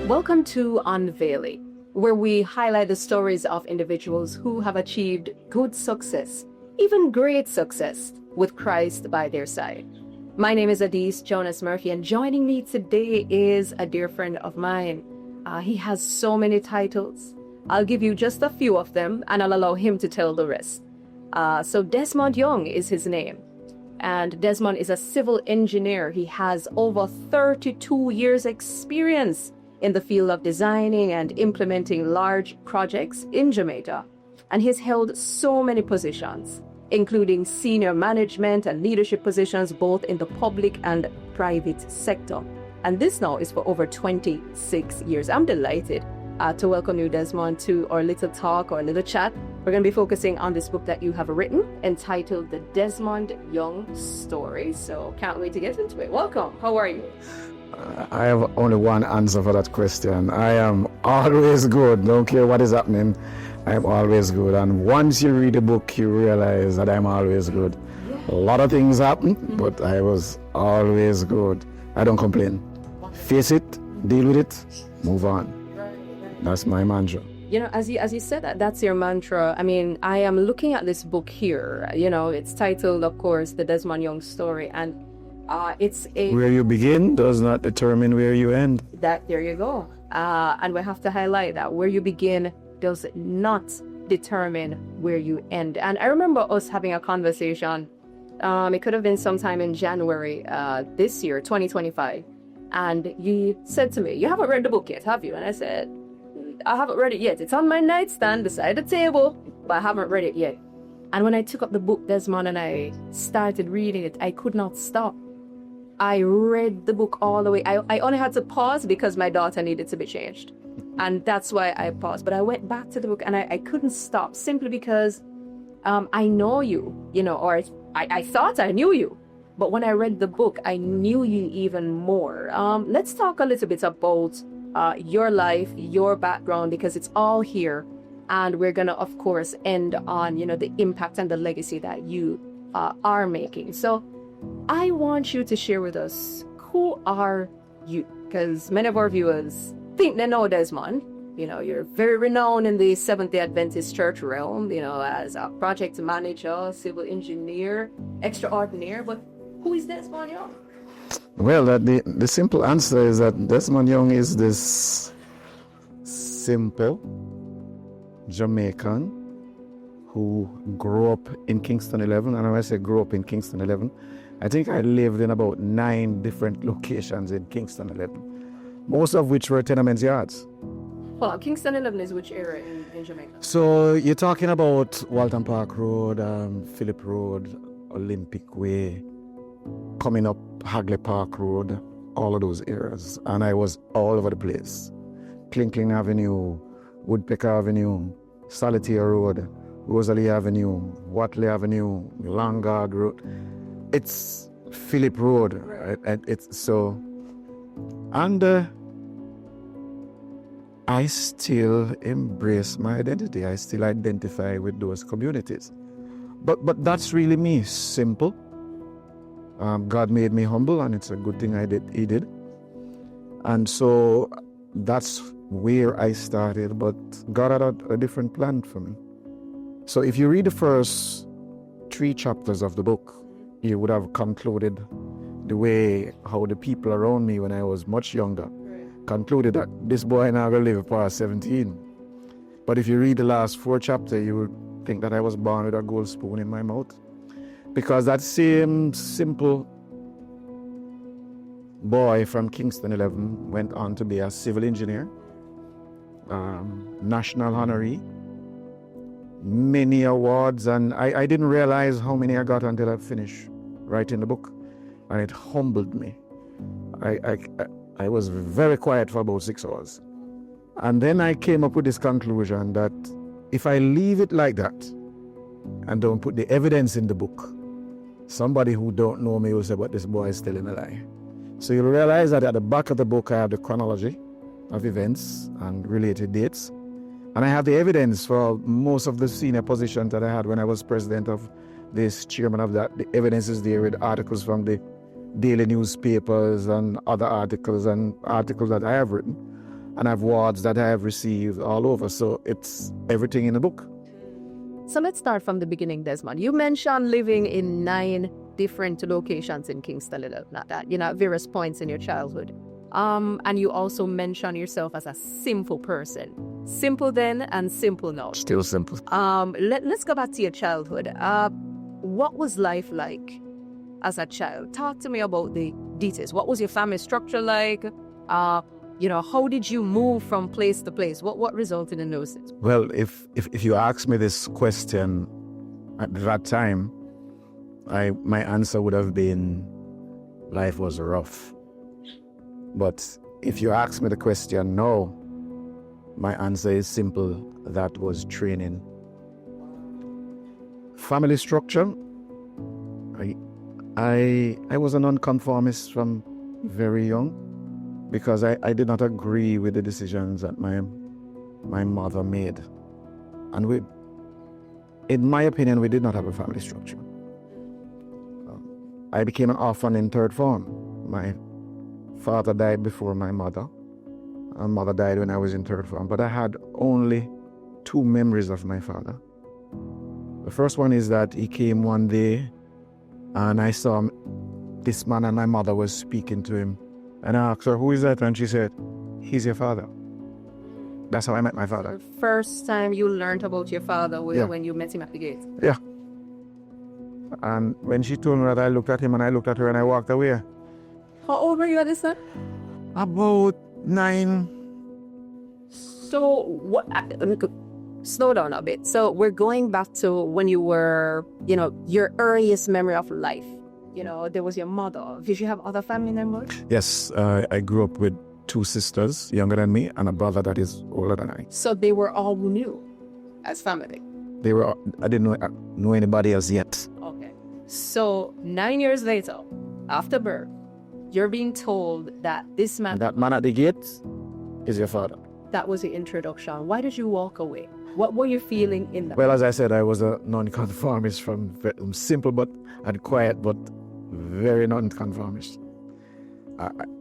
Welcome to Unveiling, where we highlight the stories of individuals who have achieved good success, even great success, with Christ by their side. My name is Adise Jonas Murphy, and joining me today is a dear friend of mine. He has so many titles. I'll give you just a few of them, and I'll allow him to tell the rest. So Desmond Young is his name. And Desmond is a civil engineer. He has over 32 years experience in the field of designing and implementing large projects in Jamaica. And he's held so many positions, including senior management and leadership positions, both in the public and private sector. And this now is for over 26 years. I'm delighted to welcome you, Desmond, to our little talk or little chat. We're going to be focusing on this book that you have written entitled The Desmond Young Story. So can't wait to get into it. Welcome. How are you? I have only one answer for that question. I am always good. Don't care what is happening. I am always good. And once you read the book, you realize that I'm always good. Yeah. A lot of things happen, but I was always good. I don't complain. Face it, deal with it, move on. That's my mantra. You know, as you said that's your mantra. I mean, I am looking at this book here. You know, it's titled, of course, The Desmond Young Story, and it's a... Where you begin does not determine where you end. There you go. And we have to highlight that. Where you begin does not determine where you end. And I remember us having a conversation. It could have been sometime in January this year, 2025. And you said to me, you haven't read the book yet, have you? And I said, I haven't read it yet. It's on my nightstand beside the table, but I haven't read it yet. And when I took up the book, Desmond, and I started reading it, I could not stop. I read the book all the way. I only had to pause because my daughter needed to be changed. And that's why I paused. But I went back to the book and I couldn't stop simply because I know you, you know, or I thought I knew you. But when I read the book, I knew you even more. Let's talk a little bit about your life, your background, because it's all here. And we're going to, of course, end on, you know, the impact and the legacy that you are making. So I want you to share with us, who are you? Because many of our viewers think they know Desmond. You know, you're very renowned in the Seventh-day Adventist Church realm, you know, as a project manager, civil engineer, extraordinaire. But who is Desmond Young? Well, the simple answer is that Desmond Young is this simple Jamaican who grew up in Kingston 11. And when I say grew up in Kingston 11, I think I lived in about 9 different locations in Kingston 11, most of which were tenement yards. Well, Kingston 11 is which area in Jamaica? So you're talking about Walton Park Road, Phillip Road, Olympic Way, coming up Hagley Park Road, all of those areas. And I was all over the place. Clinkling Avenue, Woodpecker Avenue, Solitaire Road, Rosalie Avenue, Watley Avenue, Langard Road. It's Phillip Road. Right? And it's so... And I still embrace my identity. I still identify with those communities. But that's really me, simple. God made me humble, and it's a good thing He did. And so that's where I started, but God had a different plan for me. So if you read the first 3 chapters of the book, you would have concluded the way how the people around me when I was much younger concluded that this boy now going to live past 17. But if you read the last 4 chapters, you would think that I was born with a gold spoon in my mouth. Because that same simple boy from Kingston 11 went on to be a civil engineer, national honoree, many awards, and I didn't realize how many I got until I finished writing the book, and it humbled me. I was very quiet for about 6 hours. And then I came up with this conclusion that if I leave it like that and don't put the evidence in the book, somebody who don't know me will say, but this boy is telling a lie. So you'll realize that at the back of the book, I have the chronology of events and related dates. And I have the evidence for most of the senior positions that I had when I was president of this, chairman of that. The evidence is there with articles from the daily newspapers and other articles and articles that I have written. and awards that I have received all over. So it's everything in the book. So let's start from the beginning, Desmond. You mentioned living in 9 different locations in Kingston, at various points in your childhood. And you also mention yourself as a simple person. Simple then and simple now. Still simple. Let's go back to your childhood. What was life like as a child? Talk to me about the details. What was your family structure like? How did you move from place to place? What resulted in those things? Well, if you ask me this question at that time, my answer would have been life was rough. But if you ask me the question now, my answer is simple. That was training. Family structure. I was a nonconformist from very young because I did not agree with the decisions that my mother made. And in my opinion, we did not have a family structure. I became an orphan in 3rd form. My father died before my mother. My mother died when I was in 3rd form. But I had only 2 memories of my father. The first one is that he came one day and I saw this man and my mother was speaking to him. And I asked her, who is that? And she said, he's your father. That's how I met my father. The first time you learned about your father was when you met him at the gate? Yeah. And when she told me that, I looked at him and I looked at her and I walked away. How old were you at this time? About 9. So, slow down a bit. So, we're going back to when you were, your earliest memory of life. There was your mother. Did you have other family members? Yes, I grew up with 2 sisters younger than me and a brother that is older than I. So, they were all new as family? I didn't know anybody else yet. Okay. So, 9 years later, after birth, you're being told that this man... That man at the gate is your father. That was the introduction. Why did you walk away? What were you feeling in that? Well, as I said, I was a nonconformist from simple and quiet, but very nonconformist.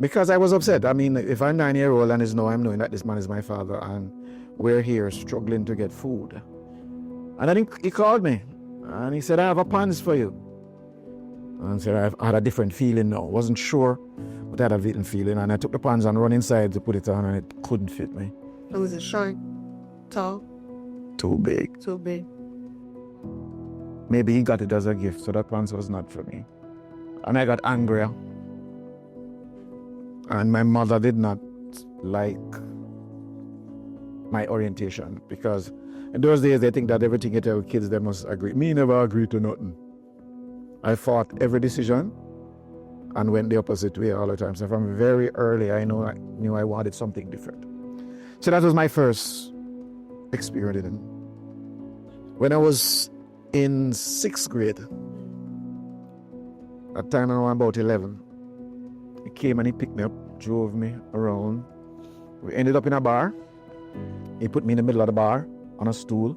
Because I was upset. I mean, if I'm 9-year-old and I'm knowing that this man is my father and we're here struggling to get food. And then he called me and he said, I have a pants for you. And I said, I had a different feeling now. Wasn't sure, but I had a different feeling. And I took the pants and run inside to put it on and it couldn't fit me. It was a short, tall? Too big. Too big. Maybe he got it as a gift, so that pants was not for me. And I got angrier. And my mother did not like my orientation because in those days they think that everything you tell kids they must agree. Me never agreed to nothing. I fought every decision and went the opposite way all the time. So from very early I knew I wanted something different. So that was my first experience. When I was in 6th grade, at time I was about 11, he came and he picked me up, drove me around. We ended up in a bar. He put me in the middle of the bar on a stool,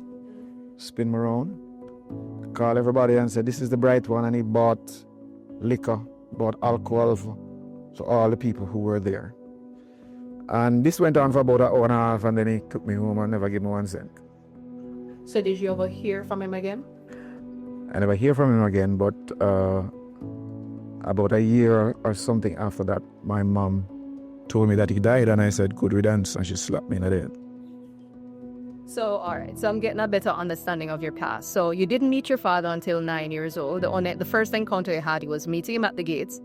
spin me around, called everybody and said, this is the bright one. And he bought liquor, bought alcohol for all the people who were there. And this went on for about an hour and a half, and then he took me home and never gave me 1 cent. So did you ever hear from him again? I never hear from him again, but about a year or something after that, my mom told me that he died, and I said, good riddance, and she slapped me in the head. So, all right. So I'm getting a better understanding of your past. So you didn't meet your father until 9 years old. The first encounter you had, was meeting him at the gates.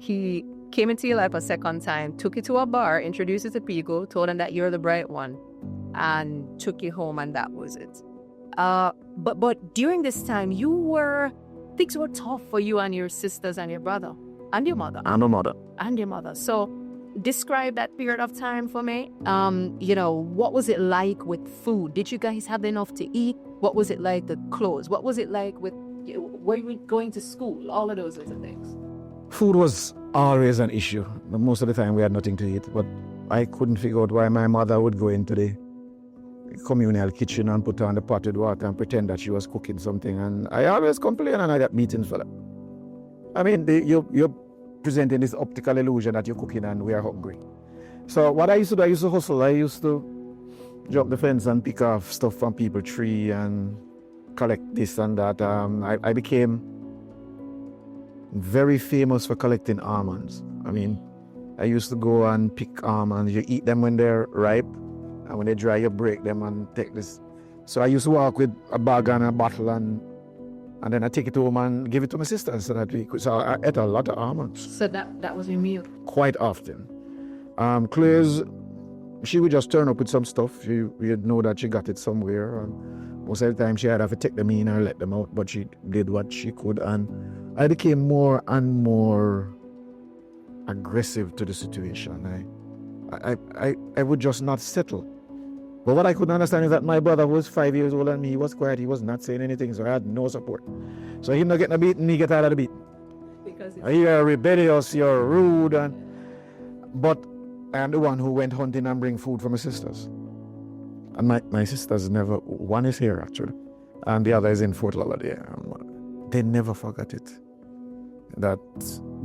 He came into your life a second time, took you to a bar, introduced you to people, told him that you're the bright one, and took you home, and that was it. But during this time, things were tough for you and your sisters and your brother and your mother. And my mother. And your mother. So describe that period of time for me. What was it like with food? Did you guys have enough to eat? What was it like with clothes? What was it like with were you going to school? All of those sorts of things. Food was always an issue. Most of the time we had nothing to eat, but I couldn't figure out why my mother would go into the communal kitchen and put on the potted water and pretend that she was cooking something. And I always complain and I got meetings for that. I mean, you're presenting this optical illusion that you're cooking and we are hungry. So what I used to do, I used to hustle. I used to jump the fence and pick off stuff from people's tree and collect this and that. I became very famous for collecting almonds. I mean, I used to go and pick almonds. You eat them when they're ripe, and when they dry, you break them and take this. So I used to walk with a bag and a bottle, and then I take it home and give it to my sister so that we could. So I ate a lot of almonds. So that was your meal? Quite often. Claire's, she would just turn up with some stuff. You'd know that she got it somewhere. And most of the time she had to take them in or let them out, but she did what she could. And I became more and more aggressive to the situation. I would just not settle. But what I couldn't understand is that my brother was 5 years older than me. He was quiet. He was not saying anything, so I had no support. So him not getting a beat, and he get out of the beat. Because you're rebellious, you're rude, but I am the one who went hunting and bring food for my sisters. And my sisters never, one is here actually, and the other is in Fort Lauderdale. They never forgot it. That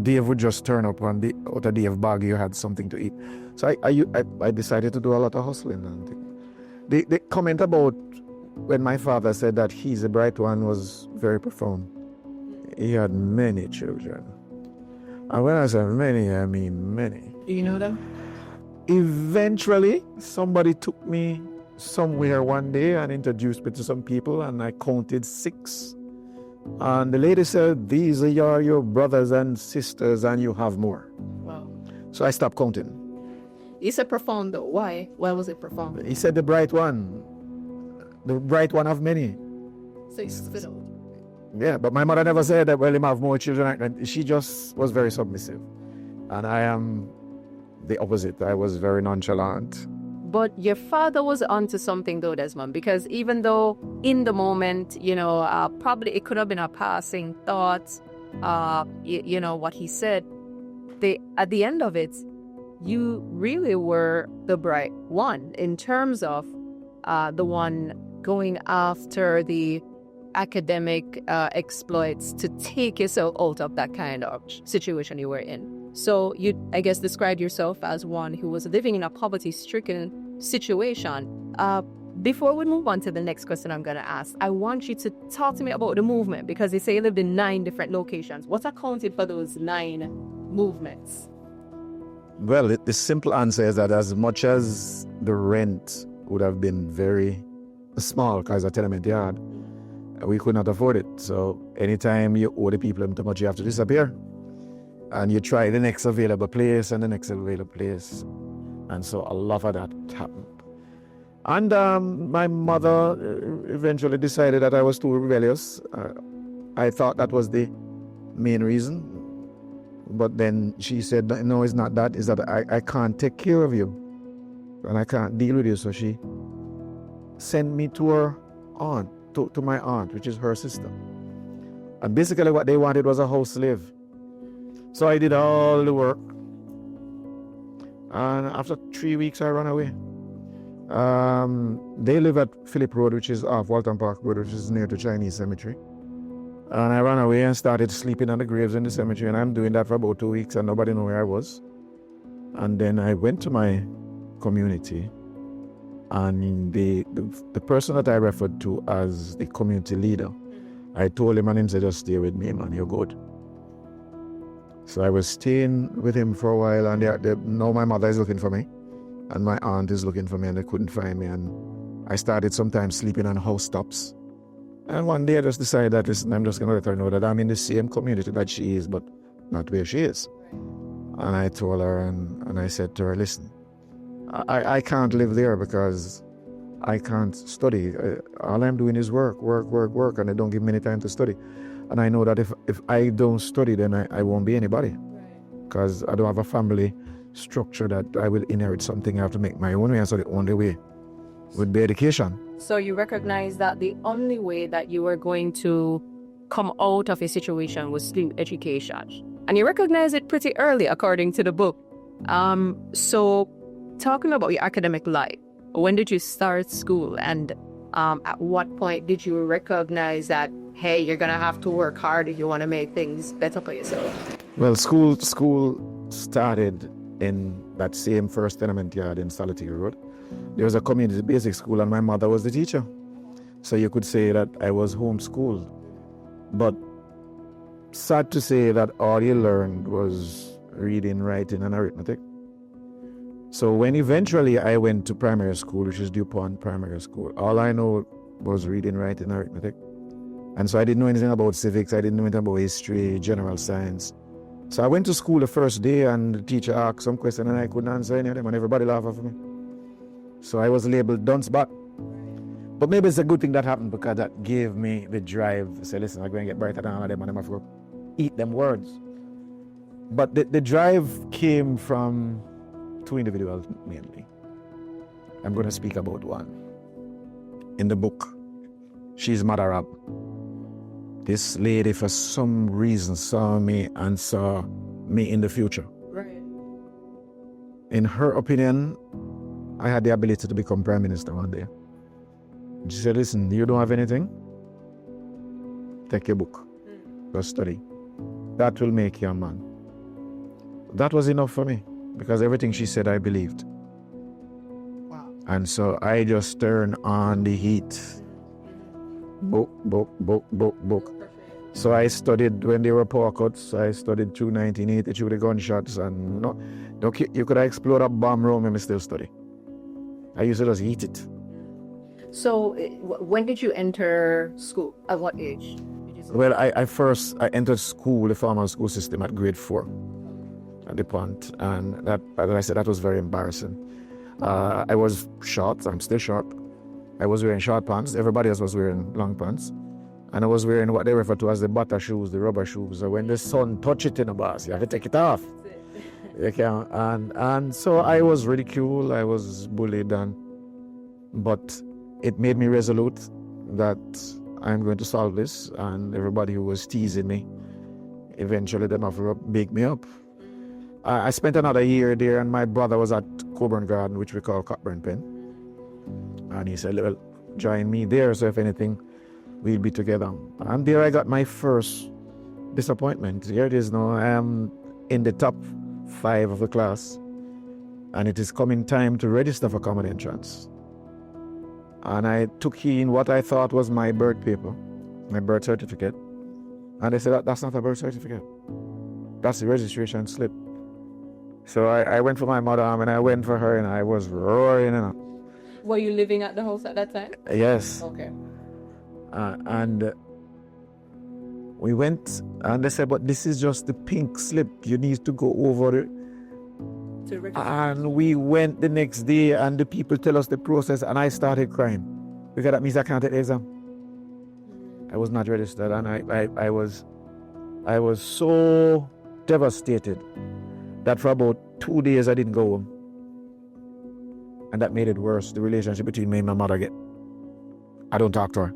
Dave would just turn up on the other Dave bag, you had something to eat. So I decided to do a lot of hustling. And the comment about when my father said that he's a bright one was very profound. He had many children. And when I say many, I mean many. Do you know them? Eventually, somebody took me somewhere one day and introduced me to some people, and I counted 6. And the lady said, "These are your brothers and sisters, and you have more." Wow. So I stopped counting. You said profound though. Why? Why was it profound? He said the bright one of many. So you spit out. Yeah, but my mother never said that, well, him have more children. She just was very submissive. And I am the opposite. I was very nonchalant. But your father was onto something though, Desmond, because even though in the moment, probably it could have been a passing thought, what he said, at the end of it, you really were the bright one in terms of the one going after the academic exploits to take yourself out of that kind of situation you were in. So you, I guess, described yourself as one who was living in a poverty-stricken situation. Before we move on to the next question I'm going to ask, I want you to talk to me about the movement, because they say you lived in 9 different locations. What accounted for those 9 movements? Well, the simple answer is that as much as the rent would have been very small, because a tenement yard, we could not afford it. So anytime you owe the people too much, you have to disappear. And you try the next available place and the next available place. And so a lot of that happened. And my mother eventually decided that I was too rebellious. I thought that was the main reason. But then she said, no, it's not that. It's that I can't take care of you. And I can't deal with you. So she sent me to her aunt, to my aunt, which is her sister. And basically what they wanted was a house slave. So I did all the work. And after 3 weeks, I ran away. They live at Phillip Road, which is off Walton Park Road, which is near to Chinese Cemetery. And I ran away and started sleeping on the graves in the cemetery. And I'm doing that for about 2 weeks, and nobody knew where I was. And then I went to my community, and the person that I referred to as the community leader, I told him, and he said, "Just stay with me, man, you're good." So I was staying with him for a while, and now my mother is looking for me, and my aunt is looking for me, and they couldn't find me. And I started sometimes sleeping on housetops. And one day I just decided that, listen, I'm just going to let her know that I'm in the same community that she is, but not where she is. And I told her, and I said to her, listen, I can't live there because I can't study. All I'm doing is work, and they don't give me any time to study. And I know that if I don't study, then I won't be anybody. Because I don't have a family structure that I will inherit something. I have to make my own way, and so the only way would be education. So you recognize that the only way that you were going to come out of a situation was through education. And you recognize it pretty early, according to the book. So talking about your academic life, when did you start school? And at what point did you recognize that, hey, you're going to have to work hard if you want to make things better for yourself? Well, school started in that same first tenement yard in Solitary Road. There was a community basic school and my mother was the teacher. So you could say that I was homeschooled. But sad to say that all you learned was reading, writing, and arithmetic. So when eventually I went to primary school, which is DuPont Primary School, all I know was reading, writing, and arithmetic. And so I didn't know anything about civics, I didn't know anything about history, general science. So I went to school the first day and the teacher asked some question and I couldn't answer any of them and everybody laughed at me. So I was labeled dunce back. But maybe it's a good thing that happened because that gave me the drive to say, listen, I'm going to get brighter than all of them and I'm going to eat them words. But the drive came from two individuals mainly. I'm going to speak about one. In the book, she's Mother Up. This lady, for some reason, saw me and saw me in the future. Right. In her opinion, I had the ability to become Prime Minister one day. She said, listen, you don't have anything? Take your book. Go study. That will make you a man. That was enough for me because everything she said, I believed. Wow. And so I just turned on the heat. Book. So I studied when there were power cuts. I studied through 1980 the gunshots, and you could have exploded a bomb room and still study. I used to just eat it. So when did you enter school? At what age? Well, I entered school, the formal school system, at grade 4 at DuPont, and that, as I said, that was very embarrassing. I was short. I'm still short. I was wearing short pants. Everybody else was wearing long pants. And I was wearing what they refer to as the butter shoes, the rubber shoes. So when the sun touch it in the bus, you have to take it off. You can, and so I was ridiculed, I was bullied, but it made me resolute that I'm going to solve this. And everybody who was teasing me, eventually them have to big me up. I spent another year there, and my brother was at Coburn Garden, which we call Cockburn Pen. And he said, well, join me there, so if anything, we'll be together. And there I got my first disappointment. Here it is now. I am in the top 5 of the class, and it is coming time to register for common entrance. And I took in what I thought was my birth paper, my birth certificate. And they said, that's not a birth certificate. That's the registration slip. So I went for my mother, and I went for her, and I was roaring. Were you living at the house at that time? Yes. Okay. And we went, and they said, but this is just the pink slip. You need to go over it. To register. And we went the next day, and the people tell us the process, and I started crying because that means I can't take the exam. I was not registered, and I was so devastated that for about 2 days I didn't go home. And that made it worse. The relationship between me and my mother I don't talk to her.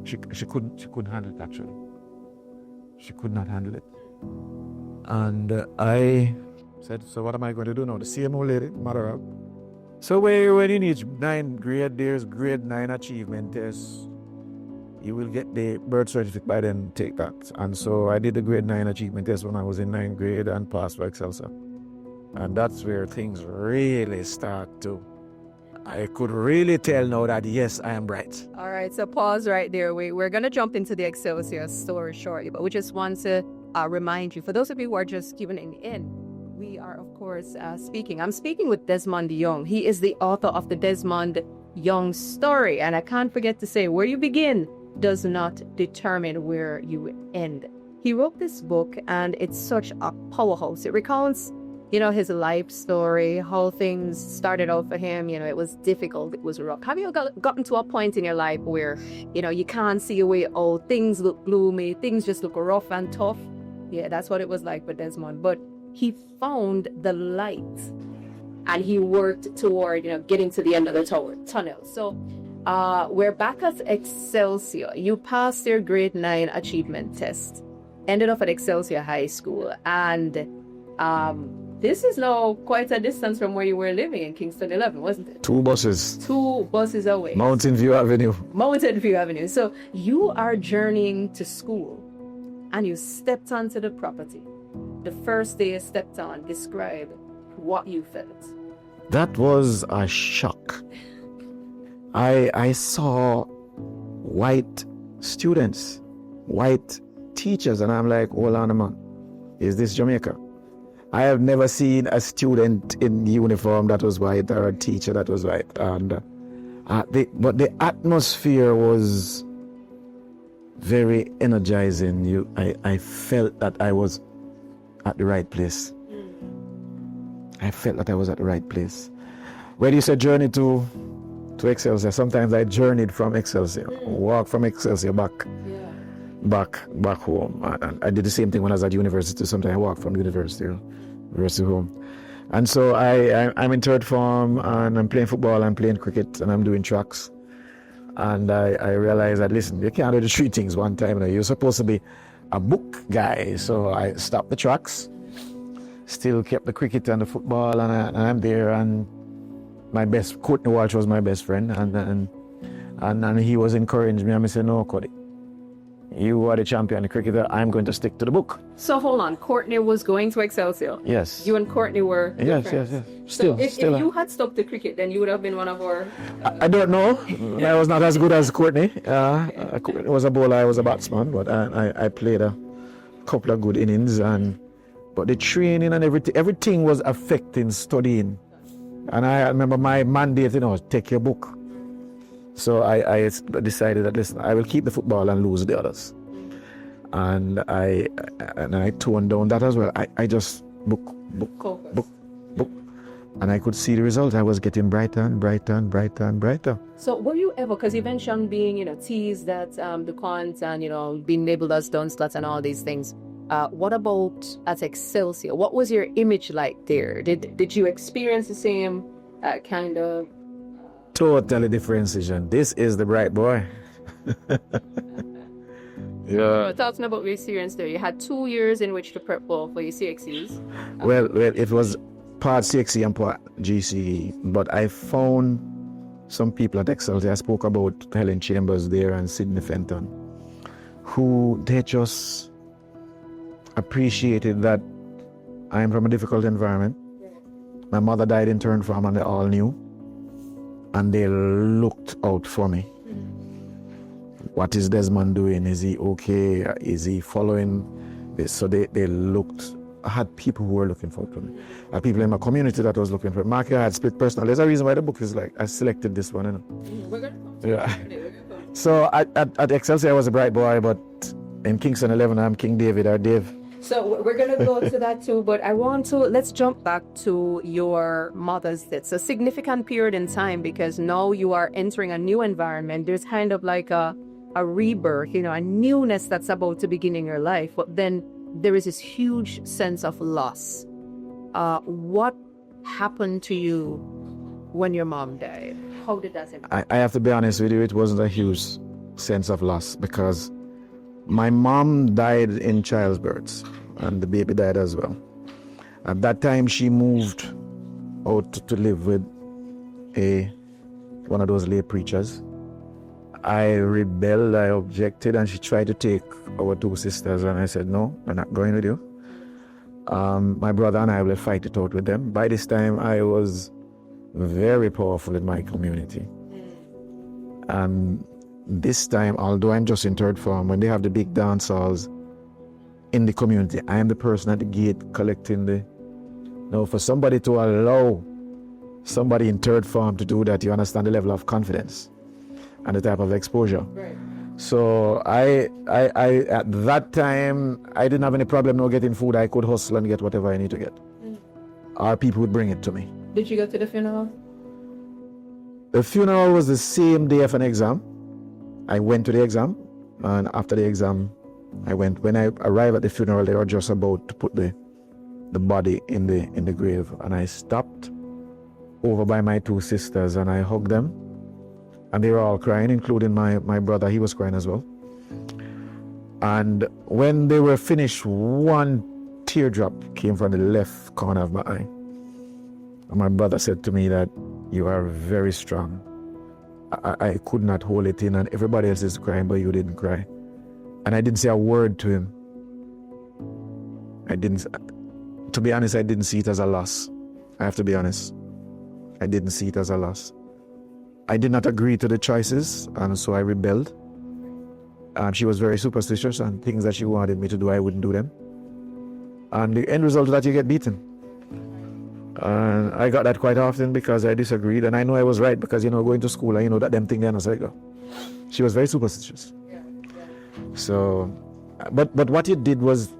She couldn't handle it, actually. She could not handle it. And I said, so what am I going to do now? The same old lady, mother up. So when you need 9th grade, there's grade 9 achievement test. You will get the birth certificate by then, take that. And so I did the grade 9 achievement test when I was in 9th grade and passed for Excelia. And that's where things really start to, I could really tell now that, yes, I am bright. All right, so pause right there. We're going to jump into the Excelia story shortly, but we just want to remind you, for those of you who are just tuning in, we are, of course, I'm speaking with Desmond Young. He is the author of the Desmond Young Story. And I can't forget to say, where you begin does not determine where you end. He wrote this book, and it's such a powerhouse. It recounts his life story, how things started out for him. It was difficult, it was rough. Have you gotten to a point in your life where, you can't see a way out, things look gloomy, things just look rough and tough? Yeah, that's what it was like for Desmond. But he found the light, and he worked toward, getting to the end of the tunnel. So we're back at Excelia. You passed your grade 9 achievement test, ended up at Excelia High School, and this is now quite a distance from where you were living in Kingston 11, wasn't it? 2 buses. 2 buses away. Mountain View Avenue. Mountain View Avenue. So you are journeying to school, and you stepped onto the property. The first day you stepped on, describe what you felt? That was a shock. I saw white students, white teachers, and I'm like, hold on a minute, is this Jamaica? I have never seen a student in uniform that was white or a teacher that was white. And but the atmosphere was very energizing. I felt that I was at the right place. I felt that I was at the right place. When you said journey to Excelsior, sometimes I journeyed from Excelsior, walked from Excelsior back home. And I did the same thing when I was at university. Sometimes I walked from university home. And so I'm in third form, and I'm playing football, I'm playing cricket, and I'm doing tracks. And I realized that, listen, you can't do the three things one time. You're supposed to be a book guy. So I stopped the tracks, still kept the cricket and the football, and I'm there. And my best, Courtney Walsh was my best friend, and he was encouraging me. And I said, no, Cody, you are the champion cricketer. I'm going to stick to the book. So hold on, Courtney was going to Excelsior. Yes. You and Courtney were yes. So if you had stuck to cricket, then you would have been one of our... I don't know. I was not as good as Courtney. Courtney was a bowler, I was a batsman, but I played a couple of good innings. But the training and everything was affecting studying. And I remember my mandate, take your book. So I decided that, listen, I will keep the football and lose the others. And I toned down that as well. I just book. And I could see the result. I was getting brighter and brighter. So were you ever, because you mentioned being, teased at the cons and, being labeled as dunce sluts and all these things. What about at Excelsior? What was your image like there? Did you experience the same kind of... Totally different decision. This is the bright boy. Yeah. Talking about your experience there, you had 2 years in which to prep for your CXCs. Well, it was part CXC and part GCE, but I found some people at Excelsior. I spoke about Helen Chambers there and Sydney Fenton, who they just appreciated that I'm from a difficult environment. My mother died in turn farm and they all knew. And they looked out for me. What is Desmond doing? Is he okay? Is he following this? So they looked. I had people who were looking for me. I had people in my community that was looking for me. Mark, I had split personal. There's a reason why the book is like, I selected this one. We're good. Yeah. So at Excelsior, I was a bright boy, but in Kingston 11, I'm King David or Dave. So we're going to go to that too, but let's jump back to your mother's death. It's a significant period in time because now you are entering a new environment. There's kind of like a rebirth, a newness that's about to begin in your life. But then there is this huge sense of loss. What happened to you when your mom died? How did that impact? I have to be honest with you, it wasn't a huge sense of loss because my mom died in childbirth and the baby died as well. At that time, she moved out to live with one of those lay preachers. I rebelled, I objected, and she tried to take our two sisters, and I said, no, I'm not going with you. My brother and I will fight it out with them. By this time, I was very powerful in my community. And this time, although I'm just in third form, when they have the big dance halls in the community, I am the person at the gate collecting for somebody to allow somebody in third form to do that, you understand the level of confidence and the type of exposure. Right. So I at that time, I didn't have any problem no getting food. I could hustle and get whatever I need to get. Or people would bring it to me. Did you go to the funeral? The funeral was the same day of an exam. I went to the exam, and after the exam, I went. When I arrived at the funeral, they were just about to put the body in the grave, and I stopped over by my two sisters, and I hugged them, and they were all crying, including my brother. He was crying as well. And when they were finished, one teardrop came from the left corner of my eye, and my brother said to me that, "You are very strong." I could not hold it in, and everybody else is crying, but you didn't cry. And I didn't say a word to him. To be honest, I didn't see it as a loss. I have to be honest. I didn't see it as a loss. I did not agree to the choices, and so I rebelled. She was very superstitious, and things that she wanted me to do, I wouldn't do them. And the end result is that you get beaten. And I got that quite often because I disagreed, and I know I was right because, going to school, and that them thing there, and I was like, oh. She was very superstitious. So, but what it did was,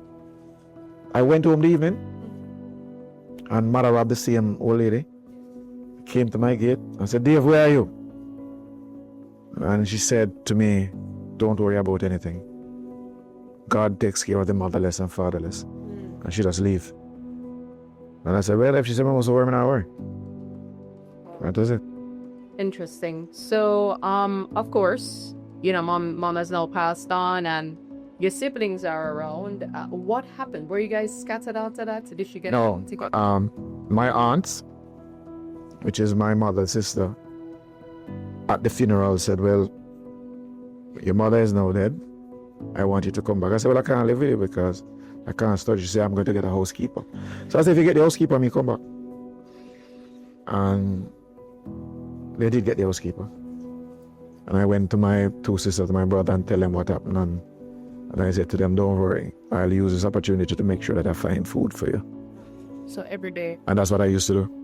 I went home the evening, and Mother Rob, the same old lady, came to my gate and said, Dave, where are you? And she said to me, don't worry about anything. God takes care of the motherless and fatherless. And she just leave. And I said, well, if she said, I must worry, I worry. That was it. Interesting. So, of course, mom has now passed on and your siblings are around. What happened? Were you guys scattered after that? Did she get No. My aunt, which is my mother's sister, at the funeral said, well, your mother is now dead. I want you to come back. I said, well, I can't live with you because I can't study. She said, I'm going to get a housekeeper. So I said, if you get the housekeeper, me come back. And they did get the housekeeper. And I went to my two sisters, my brother, and tell them what happened. And I said to them, don't worry. I'll use this opportunity to make sure that I find food for you. So every day. And that's what I used to do.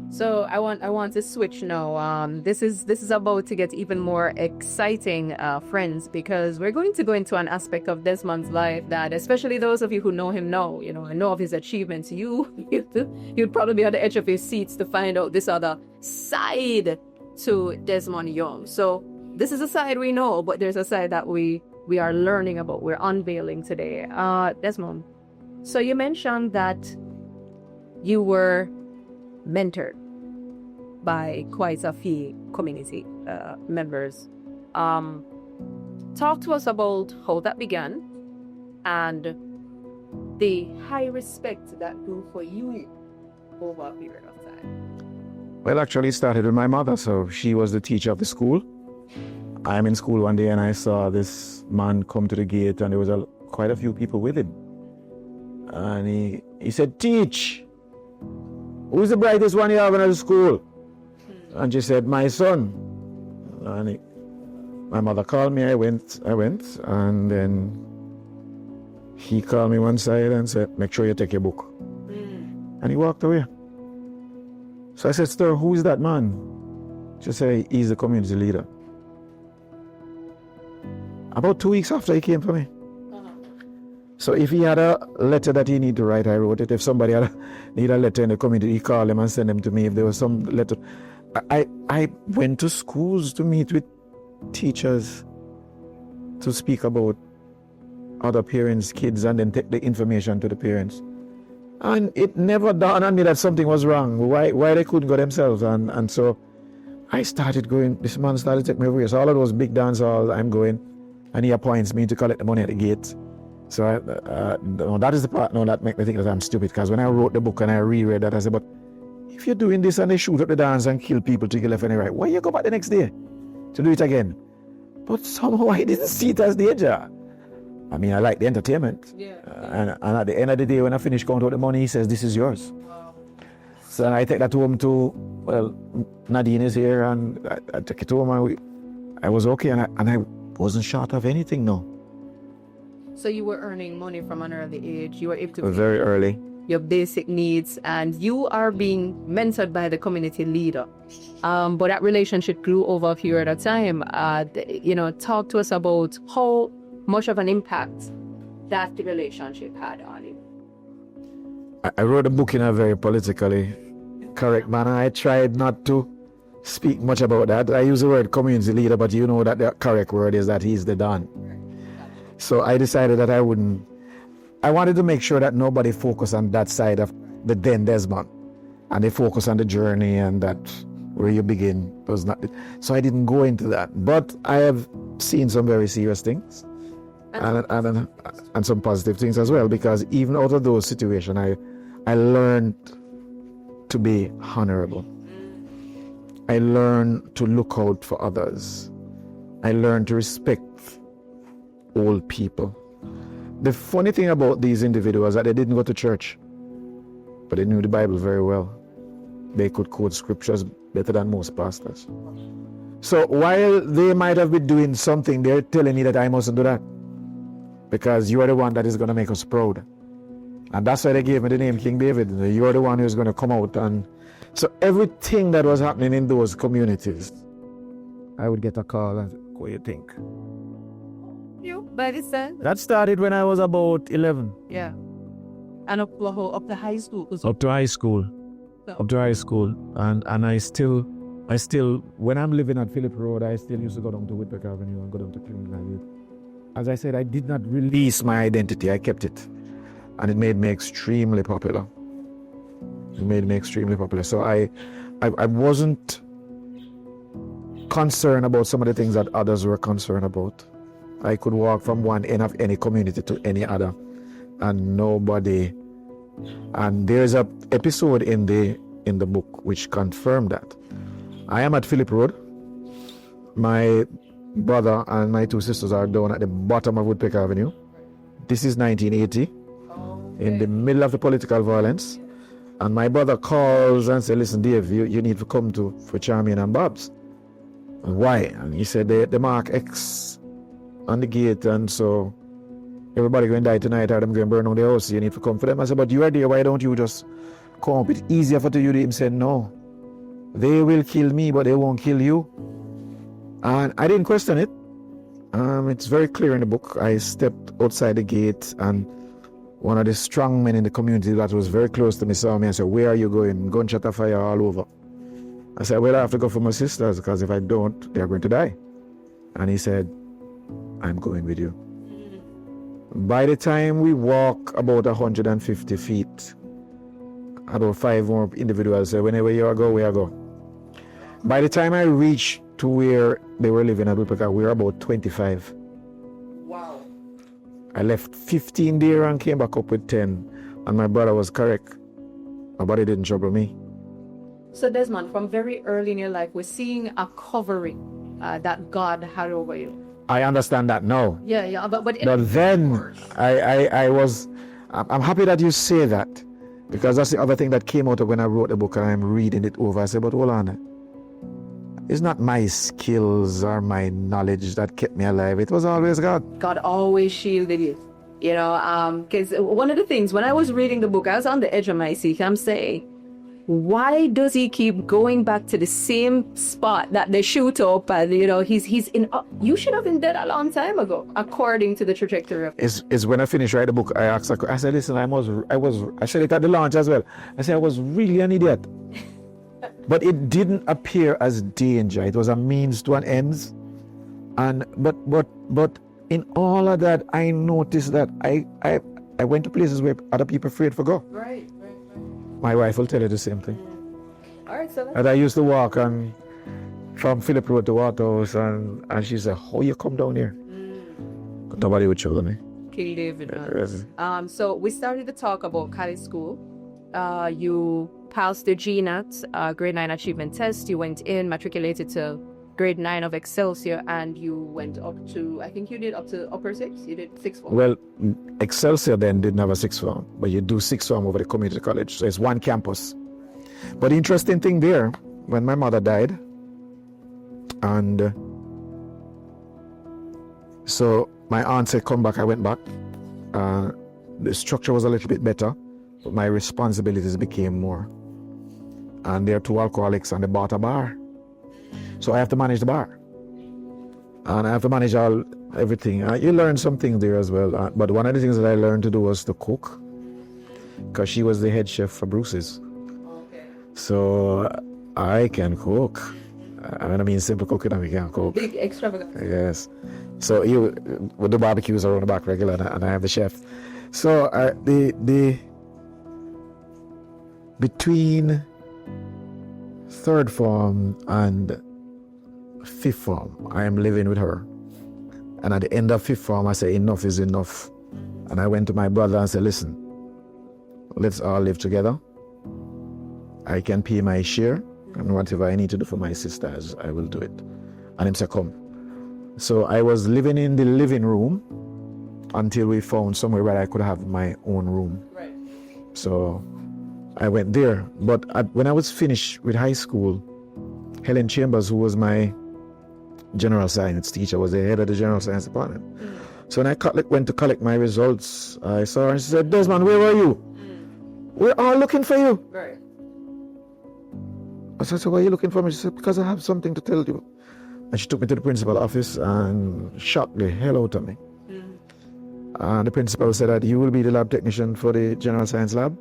So I want to switch now. This is about to get even more exciting, friends, because we're going to go into an aspect of Desmond's life that, especially those of you who know him now, and know of his achievements, you'd probably be on the edge of your seats to find out this other side to Desmond Young. So this is a side we know, but there's a side that we are learning about. We're unveiling today. Desmond, so you mentioned that you were mentored by quite a few community members. Talk to us about how that began and the high respect that grew for you over a period of time. Well, actually, it started with my mother. So she was the teacher of the school. I'm in school one day and I saw this man come to the gate and there was quite a few people with him. And he said, teach. Who's the brightest one you have in the school? And she said, my son. And my mother called me, I went, and then he called me one side and said, make sure you take your book. And he walked away. So I said, sir, who is that man? She said, he's the community leader. About 2 weeks after he came for me. So if he had a letter that he needed to write, I wrote it. If somebody need a letter in the community, he called them and sent them to me. If there was some letter, I went to schools to meet with teachers to speak about other parents' kids and then take the information to the parents. And it never dawned on me that something was wrong. Why they couldn't go themselves? And so I started going. This man started to take me everywhere. So all of those big dance halls, I'm going, and he appoints me to collect the money at the gate. So that is the part now that makes me think that I'm stupid, because when I wrote the book and I reread that, I said, but if you're doing this and they shoot up the dance and kill people to your left and the right, why you go back the next day to do it again? But somehow I didn't see it as danger. I mean, I like the entertainment. And at the end of the day, when I finish counting out the money, he says, this is yours. Wow. So I take that home to, Nadine is here, and I took it home, and I was okay, and I wasn't short of anything, no. So you were earning money from an early age. You were able to very early. Your basic needs, and you are being mentored by the community leader. But that relationship grew over a period of time. Talk to us about how much of an impact that the relationship had on you. I wrote a book in a very politically correct manner. I tried not to speak much about that. I use the word community leader, but you know that the correct word is that he's the Don. So I decided that I wanted to make sure that nobody focused on that side of the then Desmond, and they focus on the journey and that where you begin was not. So I didn't go into that. But I have seen some very serious things and some positive things as well, because even out of those situations, I learned to be honorable. I learned to look out for others. I learned to respect old people. The funny thing about these individuals is that they didn't go to church. but they knew the Bible very well. They could quote scriptures better than most pastors. So while they might have been doing something, they're telling me that I mustn't do that, because you are the one that is going to make us proud. And that's why they gave me the name King David. You're the one who's going to come out. And so everything that was happening in those communities, I would get a call and, what do you think? You, but it's That started when I was about 11. yeah. And up to high school. Up to high school. So- Up to high school. And I still, when I'm living at Phillip Road, I still used to go down to Whitbeck Avenue and go down to Cleveland Avenue. As I said, I did not release my identity. I kept it. And it made me extremely popular. It made me extremely popular. So I wasn't concerned about some of the things that others were concerned about. I could walk from one end of any community to any other, and nobody. And there's a episode in the book which confirmed that. I am at Phillip Road. My brother and my two sisters are down at the bottom of Woodpeck Avenue. This is 1980, in the middle of the political violence. And my brother calls and says, listen, Dave, you need to come for Charmian and Bob's. Why? And he said, they mark X on the gate, and so everybody going to die tonight, or them going to burn down the house. You need to come for them. I said, but you are there, why don't you just come up? It's easier for you. He said, no. They will kill me, but they won't kill you. And I didn't question it. It's very clear in the book. I stepped outside the gate, and one of the strong men in the community that was very close to me saw me and said, where are you going? Gunshot fire all over. I said, well, I have to go for my sisters, because if I don't, they're going to die. And he said, I'm going with you. By the time we walk about 150 feet, about 5 more individuals said, whenever you go, we go. By the time I reached to where they were living at Whitbeck, we were about 25. Wow. I left 15 there and came back up with 10. And my brother was correct. My body didn't trouble me. So Desmond, from very early in your life, we're seeing a covering that God had over you. I understand that now. Yeah, but But then I'm happy that you say that, because that's the other thing that came out of when I wrote the book and I'm reading it over. I said, but hold on. It's not my skills or my knowledge that kept me alive. It was always God. God always shielded you. You know, because one of the things, when I was reading the book, I was on the edge of my seat. I'm saying, why does he keep going back to the same spot that they shoot up? And you know, he's in. You should have been dead a long time ago, according to the trajectory of. Is when I finished writing the book, I asked. I said, listen, I said it at the launch as well. I said I was really an idiot, but it didn't appear as danger. It was a means to an end. And but in all of that, I noticed that I went to places where other people afraid to go. Right. My wife will tell you the same thing. All right, so And I used to walk from Phillip Road to Waterhouse, and she said, how you come down here? Nobody would show me. King David. Yes. So we started to talk about college school. You passed the GNAT, grade 9 achievement test. You went in, matriculated to grade 9 of Excelsior, and you went up to, I think you did up to upper 6? You did 6th form? Well, Excelsior then didn't have a 6th form, but you do 6th form over the community college. So it's one campus. But the interesting thing there, when my mother died, and so my aunt said, come back, I went back. The structure was a little bit better, but my responsibilities became more. And there are 2 alcoholics, and they bought a bar. So I have to manage the bar. And I have to manage everything. You learn something there as well. But one of the things that I learned to do was to cook, because she was the head chef for Bruce's. Okay. So I can cook. I mean simple cooking, and we can cook. Big extravagant. Yes. So with the barbecues around the back regular, and I have the chef. So between 3rd form and 5th form, I am living with her. And at the end of 5th form, I say, enough is enough. And I went to my brother and said, listen, let's all live together. I can pay my share, and whatever I need to do for my sisters, I will do it. And him said, come. So I was living in the living room until we found somewhere where I could have my own room. Right. So I went there. But when I was finished with high school, Helen Chambers, who was my general science teacher, was the head of the general science department. So when I went to collect my results, I saw her and she said, Desmond, where were you? We're all looking for you. Right. I said, so why are you looking for me? She said, because I have something to tell you. And she took me to the principal's office and shocked the hell out of me. And the principal said that you will be the lab technician for the general science lab.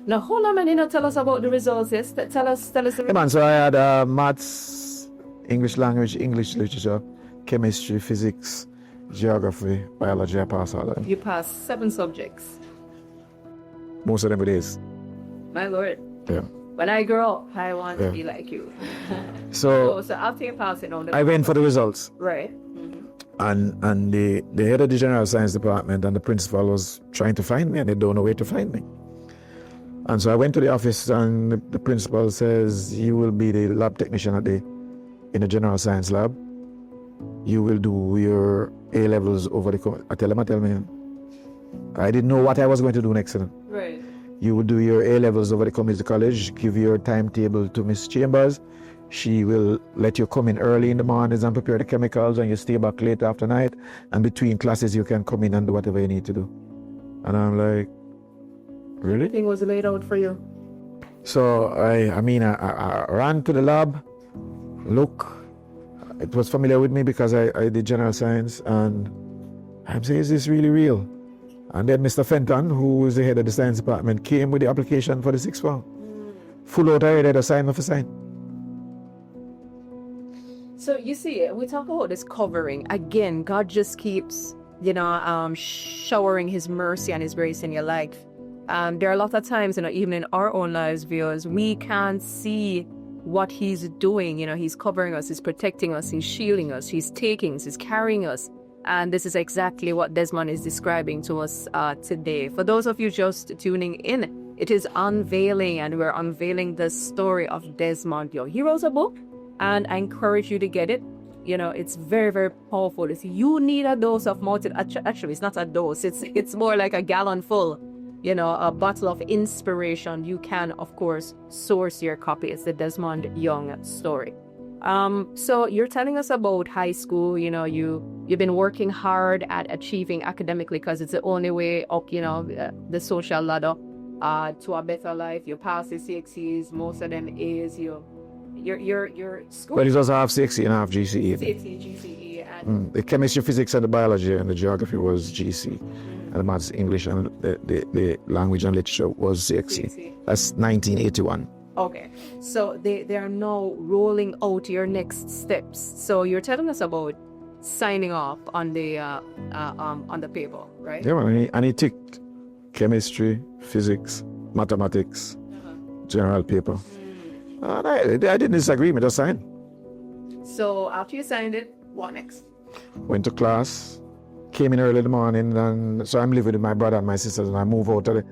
Now, hold on, man. You know, tell us about the results. Yes, tell us. Hey, man, so I had maths, English language, English literature, chemistry, physics, geography, biology. I passed all that. You passed 7 subjects. Most of them with A's. My lord. Yeah. When I grow up, I want to be like you. So after you pass it on, I went for the results. Right. And the head of the general science department and the principal was trying to find me, and they don't know where to find me. And so I went to the office, and the principal says, you will be the lab technician in the general science lab. You will do your A levels over the. I tell me. I didn't know what I was going to do next. Right. You will do your A levels over the community college. Give your timetable to Miss Chambers. She will let you come in early in the mornings and prepare the chemicals, and you stay back late after night. And between classes, you can come in and do whatever you need to do. And I'm like, really? Everything was laid out for you. So I ran to the lab. Look, it was familiar with me because I did general science, and I'm saying, is this really real? And then Mr. Fenton, who is the head of the science department, came with the application for the 6th form. Full out already, had a sign of a sign. So you see, we talk about this covering. Again, God just keeps, showering His mercy and His grace in your life. There are a lot of times, even in our own lives, viewers, we can't see what He's doing. He's covering us, He's protecting us, He's shielding us, He's taking us, He's carrying us. And this is exactly what Desmond is describing to us today. For those of you just tuning in, it is Unveiling, and we're unveiling the story of Desmond Young. He wrote a book, and I encourage you to get it. It's very, very powerful. You need a dose of actually, it's not a dose. It's more like a gallon full, a bottle of inspiration. You can, of course, source your copy. It's the Desmond Young Story. So you're telling us about high school. You've been working hard at achieving academically because it's the only way up, the social ladder to a better life. You pass the CXCs, most of them A's. Your school. But it does have CXC and half GCE. GCE, and the chemistry, physics, and the biology and the geography was GC, and the maths, English, and the language and literature was CXC. That's 1981. Okay, so they are now rolling out your next steps. So you're telling us about signing off on the paper, right? Yeah, and he ticked chemistry, physics, mathematics, general paper. And I didn't disagree, I just signed. So after you signed it, what next? Went to class, came in early in the morning, and so I'm living with my brother and my sisters, and I move out. In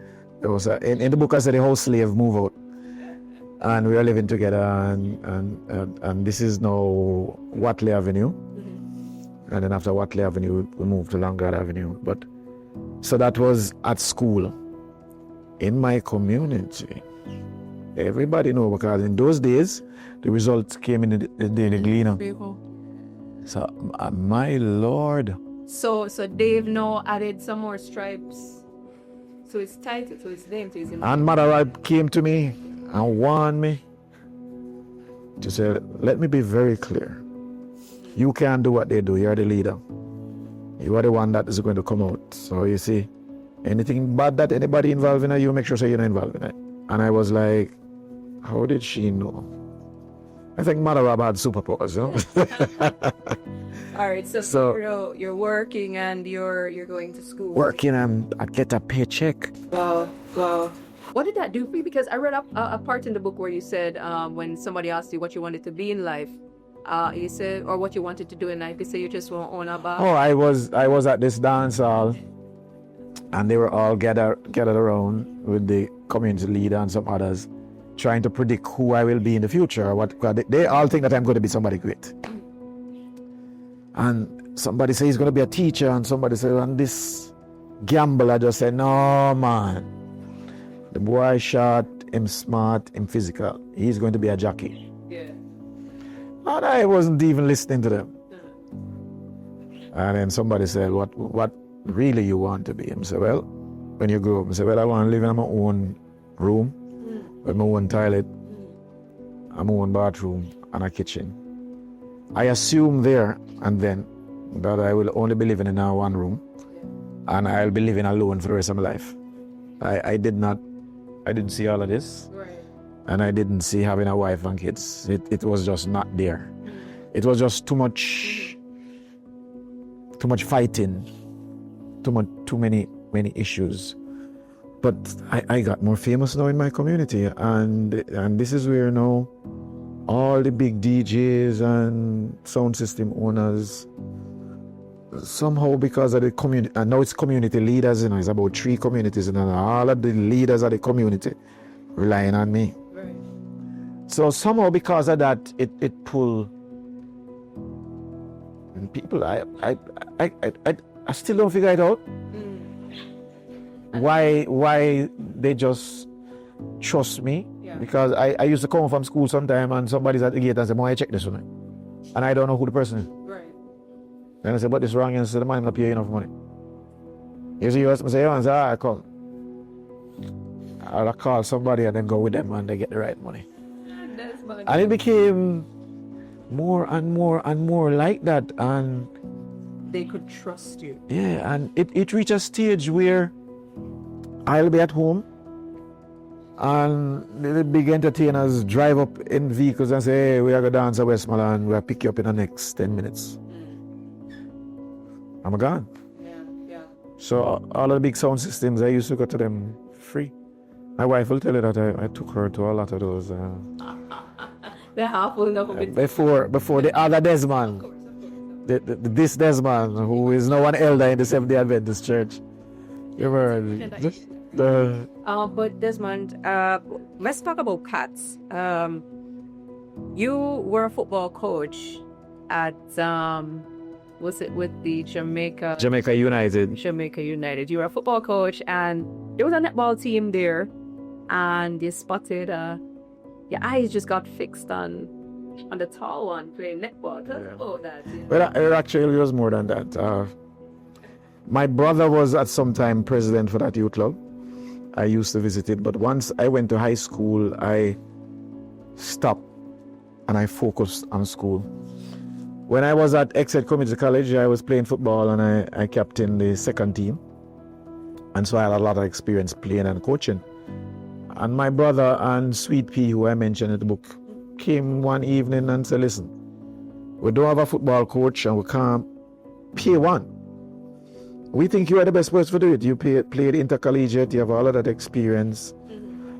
the book I said the house slave move out. And we are living together, and this is now Watley Avenue. And then after Watley Avenue, we moved to Longard Avenue. But so that was at school. In my community, everybody know, because in those days, the results came in the Daily Gleaner. So, my Lord. So Dave now added some more stripes to his title, to his name, to his name. And Mother came to me and warned me to say, let me be very clear. You can't do what they do. You're the leader. You are the one that is going to come out. So you see, anything bad that anybody involved in it, you make sure you're not involved in it. And I was like, how did she know? I think Mother Rob had superpowers, All right, so you're working and you're going to school. Working and I get a paycheck. Wow. What did that do for you? Because I read a part in the book where you said when somebody asked you what you wanted to be in life, you said, or what you wanted to do in life, you said you just want to own a bar. Oh, I was at this dance hall, and they were all gathered around with the community leader and some others, trying to predict who I will be in the future. They all think that I'm going to be somebody great. And somebody says he's going to be a teacher, and somebody says, and this gambler just said, no, man. The boy shot him smart, him physical. He's going to be a jockey. Yeah. And I wasn't even listening to them. And then somebody said, what really you want to be? I said, well, when you grow up, I said, well, I want to live in my own room, with my own toilet, my own bathroom, and a kitchen. I assumed there and then that I will only be living in our one room, and I'll be living alone for the rest of my life. I didn't see all of this. Right. And I didn't see having a wife and kids. It was just not there. It was just too much fighting, too many issues. But I got more famous now in my community, and this is where now all the big DJs and sound system owners, somehow because of the community, and now it's community leaders, it's about 3 communities, and all of the leaders of the community relying on me. Right. So somehow because of that, it pulled people. I still don't figure it out. Why they just trust me? Yeah. Because I used to come from school sometime and somebody's at the gate and say, "Boy, I check this one," and I don't know who the person is. Right. And I say, "But this wrong," and I say, "The man not pay enough money." You see, I say, "Yeah," and say, "I come." I'll call somebody and then go with them and they get the right money. And it became more and more and more like that, and They could trust you. yeah, and it reached a stage where I'll be at home and the big entertainers drive up in vehicles and say, "Hey, we are going to dance at Westmoreland, we'll pick you up in the next 10 minutes. I'm gone. Yeah. So all of the big sound systems, I used to go to them free. My wife will tell you that I took her to a lot of those. They're half full enough of it. Before the other Desmond, this Desmond, who is now an elder in the Seventh-day Adventist Church. You heard But Desmond, let's talk about cats. You were a football coach at was it with the Jamaica United. Jamaica United. You were a football coach, and there was a netball team there, and you spotted your eyes just got fixed on the tall one playing netball. Tell us about that. Well, it actually was more than that. My brother was at some time president for that youth club. I used to visit it, but once I went to high school, I stopped and I focused on school. When I was at Excelia Community College, I was playing football and I captained the second team. And so I had a lot of experience playing and coaching. And my brother and Sweet Pea, who I mentioned in the book, came one evening and said, "Listen, we don't have a football coach and we can't pay one. We think you are the best person to do it. You played intercollegiate, you have all of that experience.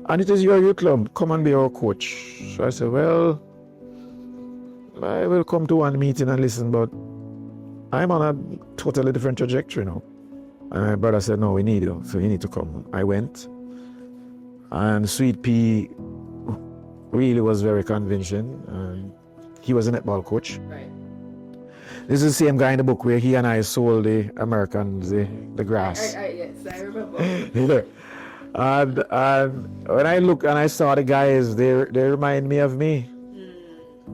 And it is your youth club. Come and be our coach." So I said, "Well, I will come to one meeting and listen, but I'm on a totally different trajectory now." And my brother said, "No, we need you, so you need to come." I went. And Sweet Pea really was very convincing. And he was a netball coach. Right. This is the same guy in the book where he and I sold the Americans the grass. Yes, I remember. Yeah. And when I look and I saw the guys, they remind me of me.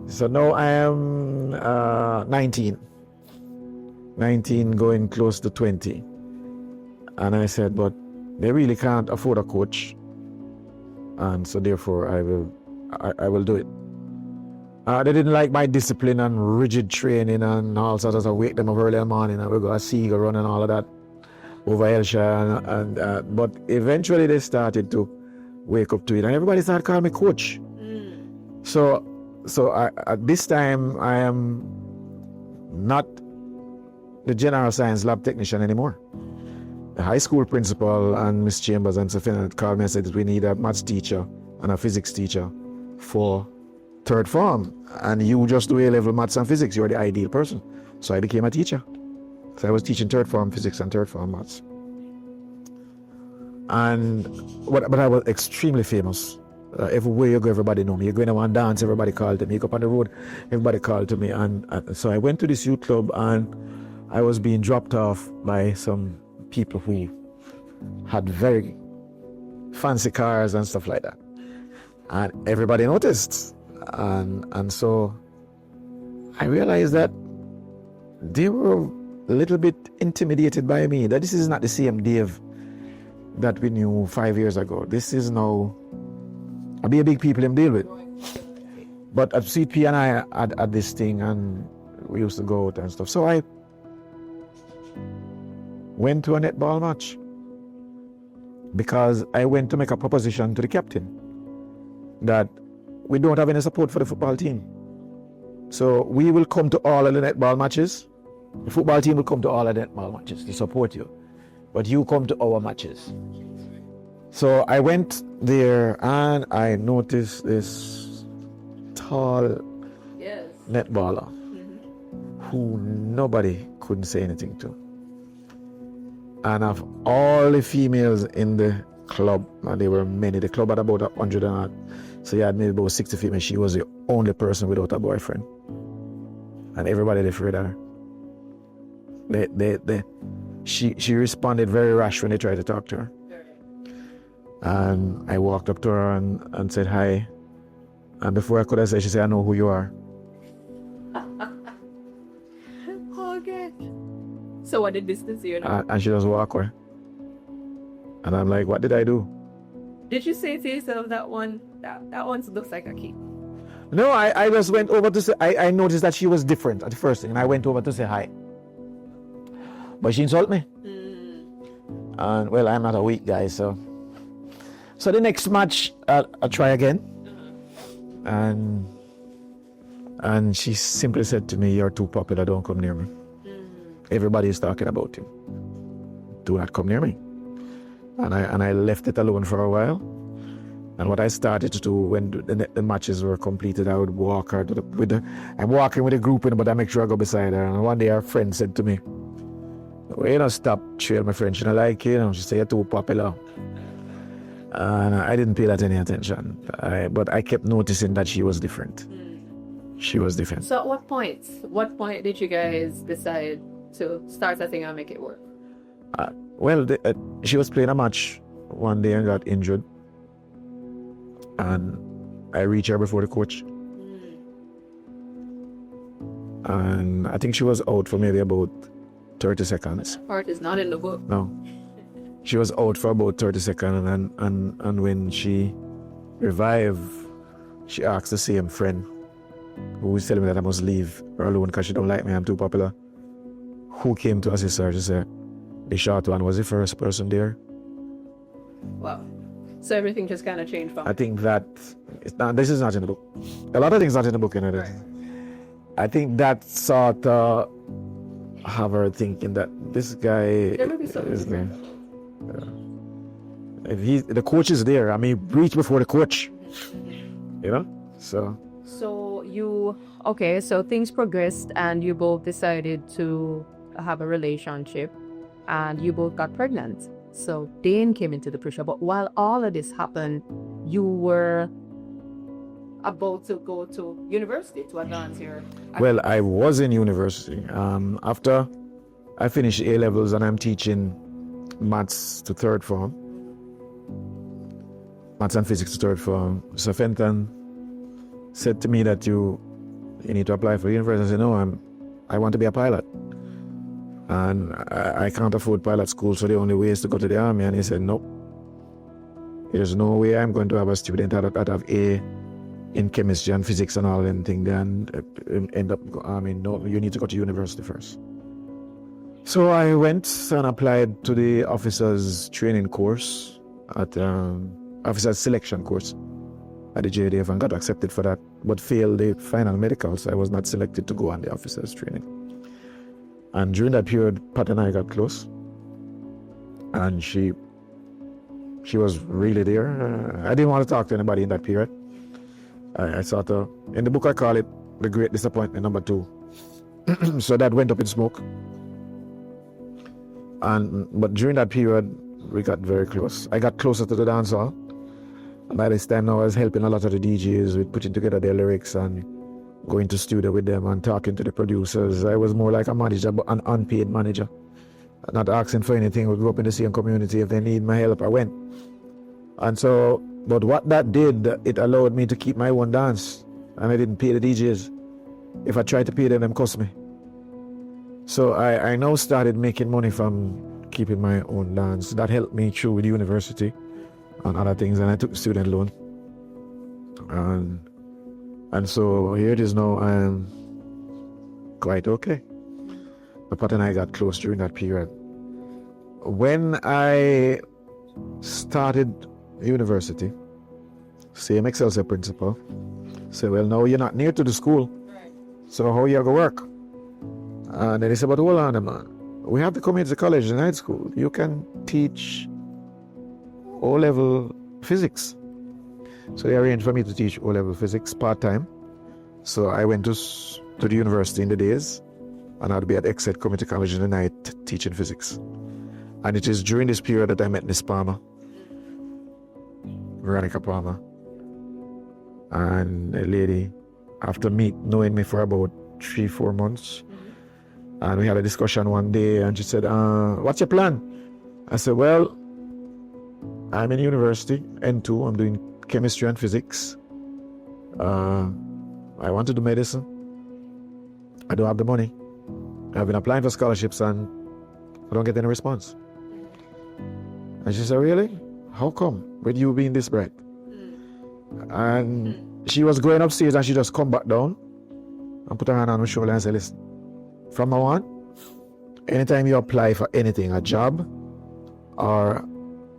So now I am 19 going close to 20. And I said, but they really can't afford a coach. And so therefore I will do it. They didn't like my discipline and rigid training and all sorts of stuff. Wake them up early in the morning and we go a Seagull run and all of that over Ayrshire. But eventually they started to wake up to it. And everybody started calling me coach. So at this time, I am not the general science lab technician anymore. The high school principal and Miss Chambers and Sophia called me and said that we need a maths teacher and a physics teacher for third form. And you just do A-level maths and physics. You're the ideal person. So I became a teacher. So I was teaching third form physics and third form maths. But I was extremely famous. Everywhere you go, everybody know me. You go in one dance, everybody called to me. You go up on the road, everybody called to me. And so I went to this youth club and I was being dropped off by some people who had very fancy cars and stuff like that. And everybody noticed. And so I realized that they were a little bit intimidated by me, that this is not the same Dave that we knew 5 years ago. This is now a big people him deal with. But at CP and I had this thing, and we used to go out and stuff. So I went to a netball match because I went to make a proposition to the captain that we don't have any support for the football team. So we will come to all of the netball matches. The football team will come to all of the netball matches to support you. But you come to our matches. So I went there and I noticed this tall netballer who nobody couldn't say anything to. And of all the females in the club, and there were many, the club had about 100 and odd, so you had maybe about 60 females. She was the only person without a boyfriend. And everybody afraid of her. She responded very rash when they tried to talk to her. And I walked up to her and said hi. And before I could have said, she said, I know who you are. Okay. So what did this do to you now? And she just walked away. And I'm like, what did I do? Did you say to yourself that one looks like a key? No, I just went over to say, I noticed that she was different at the first thing, and I went over to say hi. But she insulted me. And well, I'm not a weak guy, so the next match I'll try again. And she simply said to me, you're too popular, don't come near me. Everybody is talking about you. Do not come near me. And I left it alone for a while. And what I started to do when the matches were completed, I would walk her I'm walking with a group, but I make sure I go beside her. And one day her friend said to me, well, you know, stop trail, my friend. She don't like you, she said, you're too popular. And I didn't pay that any attention. But I kept noticing that she was different. She was different. So at what point did you guys decide to start a thing and make it work? Well, she was playing a match one day and got injured. And I reached her before the coach. And I think she was out for maybe about 30 seconds. That part is not in the book. No. She was out for about 30 seconds, and when she revived, she asked the same friend who was telling me that I must leave her alone because she don't like me, I'm too popular, who came to assist her. She said, the short one was the first person there. Wow. So everything just kind of changed from I think that, this is not in the book. A lot of things not in the book, you know. Right. I think that sort of have her thinking that this guy is there. If the coach is there, I mean, reach before the coach, you know. So things progressed, and you both decided to have a relationship, and you both got pregnant. So Dane came into the picture. But while all of this happened, you were about to go to university to advance your... Well, I was in university. After I finished A levels, and I'm teaching maths to third form, maths and physics to third form. So Fenton said to me that you need to apply for university. I said, no, I want to be a pilot. And I can't afford pilot school, so the only way is to go to the army. And he said, no, there's no way I'm going to have a student that have A in chemistry and physics and all that thing, and end up, no, you need to go to university first. So I went and applied to the officers training course at officers selection course at the JDF and got accepted for that, but failed the final medical, so I was not selected to go on the officers training. And during that period, Pat and I got close, and she was really there. I didn't want to talk to anybody in that period. I sort of, in the book I call it The Great Disappointment number 2. So that went up in smoke. But during that period, we got very close. I got closer to the dance hall. And by this time now, I was helping a lot of the DJs with putting together their lyrics and going to studio with them and talking to the producers. I was more like a manager, but an unpaid manager. Not asking for anything. We grew up in the same community. If they need my help, I went. And so But what that did, it allowed me to keep my own dance, and I didn't pay the DJs. If I tried to pay them cost me. So I now started making money from keeping my own dance. That helped me through with university and other things, and I took a student loan. And so here it is now. I'm quite okay. My partner and I got close during that period. When I started university, same Excelia principal said, well, now you're not near to the school, so how you going to work? And then he said, but hold on, man. We have the community college and high school. You can teach O-level physics. So they arranged for me to teach O-level physics part-time. So I went to the university in the days, and I'd be at Excelia Community College in the night teaching physics. And it is during this period that I met Miss Palmer, Veronica Palmer. And a lady, after knowing me for about 3-4 months, and we had a discussion one day, and she said, what's your plan? I said, well, I'm in university, N2, I'm doing chemistry and physics. I want to do medicine. I don't have the money. I've been applying for scholarships and I don't get any response. And she said, really? How come? With you being this bright? And she was going upstairs and she just come back down and put her hand on my shoulder and said, listen, from now on, anytime you apply for anything, a job or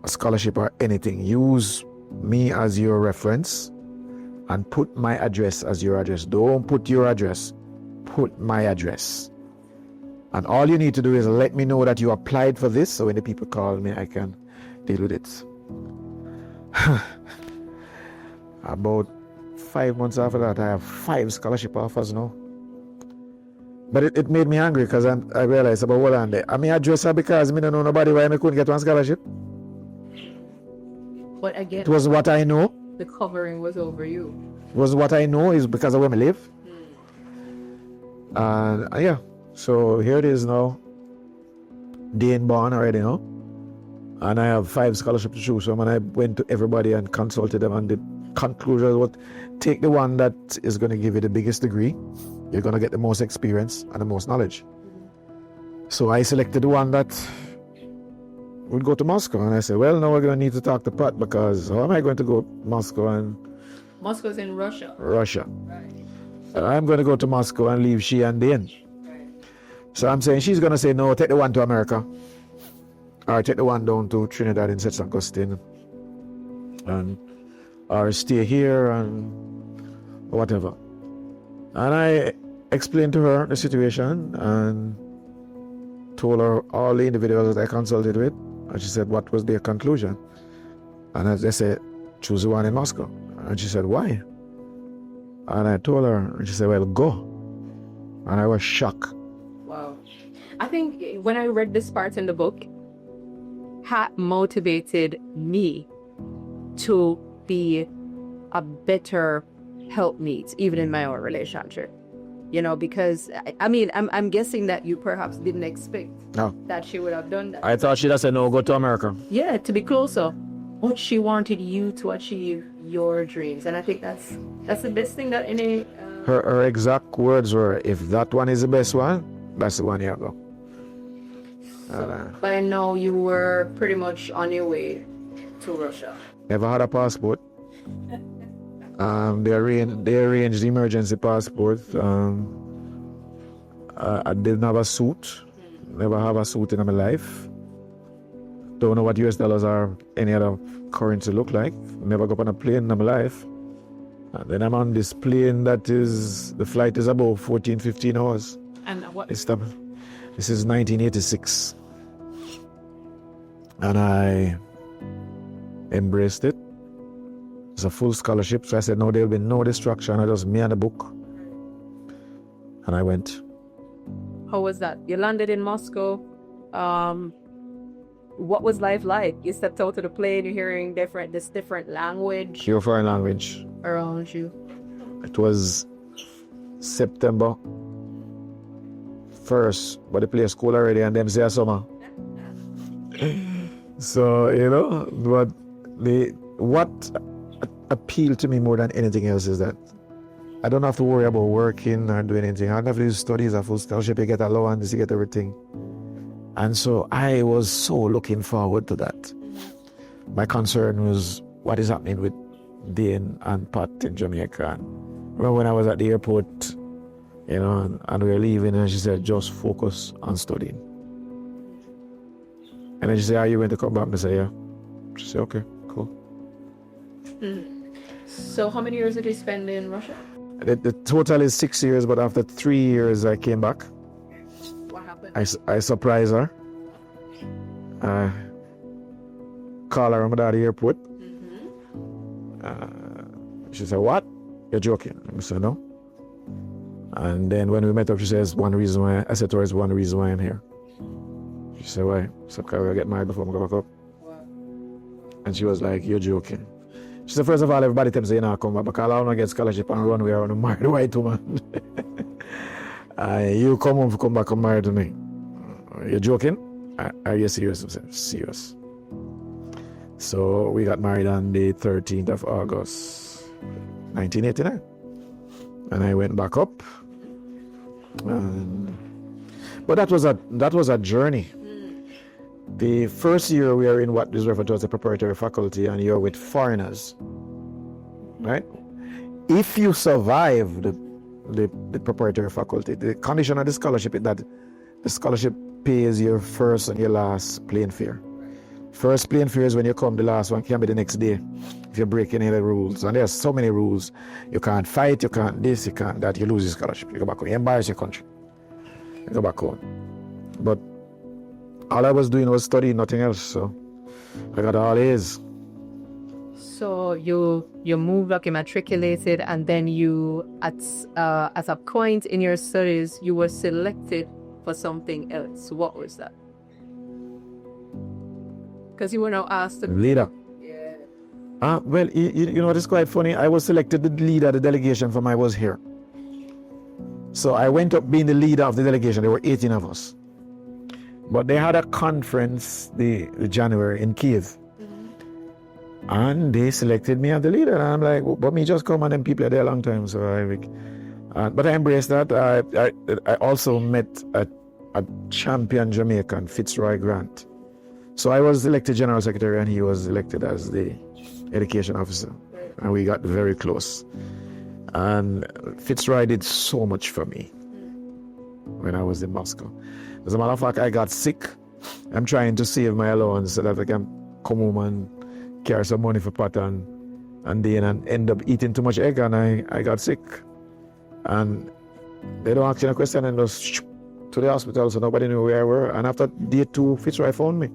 a scholarship or anything, use me as your reference and put my address as your address. Don't put your address, put my address. And all you need to do is let me know that you applied for this, so when the people call me, I can deal with it. About 5 months after that, I have 5 scholarship offers now. But it made me angry because I realized about what I'm there. I mean, address her because I don't know nobody why I couldn't get one scholarship. But again, it was what I know. The covering was over you. It was what I know is because of where I live. And yeah, so here it is now. Day in born already, you know. And I have 5 scholarships to choose from, and I went to everybody and consulted them, and the conclusion was, take the one that is going to give you the biggest degree. You're going to get the most experience and the most knowledge. So I selected the one that would go to Moscow, and I said, well, now we're going to need to talk to Pat, because how am I going to go to Moscow? And Moscow's in Russia. Russia. Right. I'm going to go to Moscow and leave she and Dane. Right. So I'm saying she's going to say, no, take the one to America. Or take the one down to Trinidad in St. Augustine. And or stay here and whatever. And I explained to her the situation and told her all the individuals that I consulted with. And she said, what was their conclusion? And I said, choose the one in Moscow. And she said, why? And I told her, and she said, well, go. And I was shocked. Wow. I think when I read this part in the book, had motivated me to be a better helpmeet, even in my own relationship. You know, because I mean, I'm guessing that you perhaps didn't expect that she would have done that. I thought she'd have said, no, go to America. Yeah, to be closer. But she wanted you to achieve your dreams. And I think that's the best thing that any... Her exact words were, if that one is the best one, that's the one you go. So, by now you were pretty much on your way to Russia. Never had a passport. They arranged the emergency passport. I didn't have a suit. Never have a suit in my life. Don't know what US dollars or any other currency look like. Never go on a plane in my life. And then I'm on this plane the flight is about 14-15 hours. And what? This is 1986. And I embraced it. It's a full scholarship. So I said, no, there will be no distraction. I just me and the book. And I went. How was that? You landed in Moscow. What was life like? You stepped out of the plane, you're hearing this different language. Pure foreign language. Around you. It was September 1st, but they play school already and them say summer. So, you know, but what appealed to me more than anything else is that I don't have to worry about working or doing anything. I don't have to do studies, a full scholarship, you get allowance, you get everything. And so I was so looking forward to that. My concern was what is happening with Dane and Pat in Jamaica. And remember when I was at the airport, you know, and we were leaving, and she said, just focus on studying. And then she said, are you going to come back? And I said, yeah. She said, okay, cool. So how many years did you spend in Russia? The total is 6 years, but after 3 years, I came back. What happened? I surprised her. Called her at the airport. She said, what? You're joking? I said, no. And then when we met up, she says, one reason why. I said to her, it's one reason why I'm here. She said, why? I said, because I get married before I go back up. Wow. And she was like, you're joking. She said, first of all, everybody tells me, you know, come back because I want to get scholarship and run away and marry the white woman. You come home, come back and marry to me. You're joking? Are you serious? I said, serious. So we got married on the 13th of August, 1989. And I went back up. But that was a journey. The first year we are in what is referred to as the preparatory faculty, and you're with foreigners, right? If you survive the preparatory faculty, the condition of the scholarship is that the scholarship pays your first and your last plane fare. First plane fare is when you come, the last one can be the next day if you break any of the rules. And there's so many rules. You can't fight, you can't this, you can't that, you lose your scholarship. You go back home, you embarrass your country. You go back home. But all I was doing was studying, nothing else. So I got all A's. So you moved up, you matriculated, and then you at a point in your studies you were selected for something else. What was that? Because you were now asked to Leader. Yeah. Well, you know what is quite funny? I was selected the leader of the delegation from I was here. So I went up being the leader of the delegation. There were 18 of us. But they had a conference the January in Kiev. And they selected me as the leader. And I'm like, but me just come and them people are there a long time. So but I embraced that. I also met a champion Jamaican, Fitzroy Grant. So I was elected general secretary and he was elected as the education officer. And we got very close. And Fitzroy did so much for me when I was in Moscow. As a matter of fact, I got sick. I'm trying to save my allowance so that I can come home and carry some money for Pat and Dane and end up eating too much egg, and I got sick. And they don't ask you a question and just to the hospital, so nobody knew where I were. And after day 2, Fitzroy phoned me.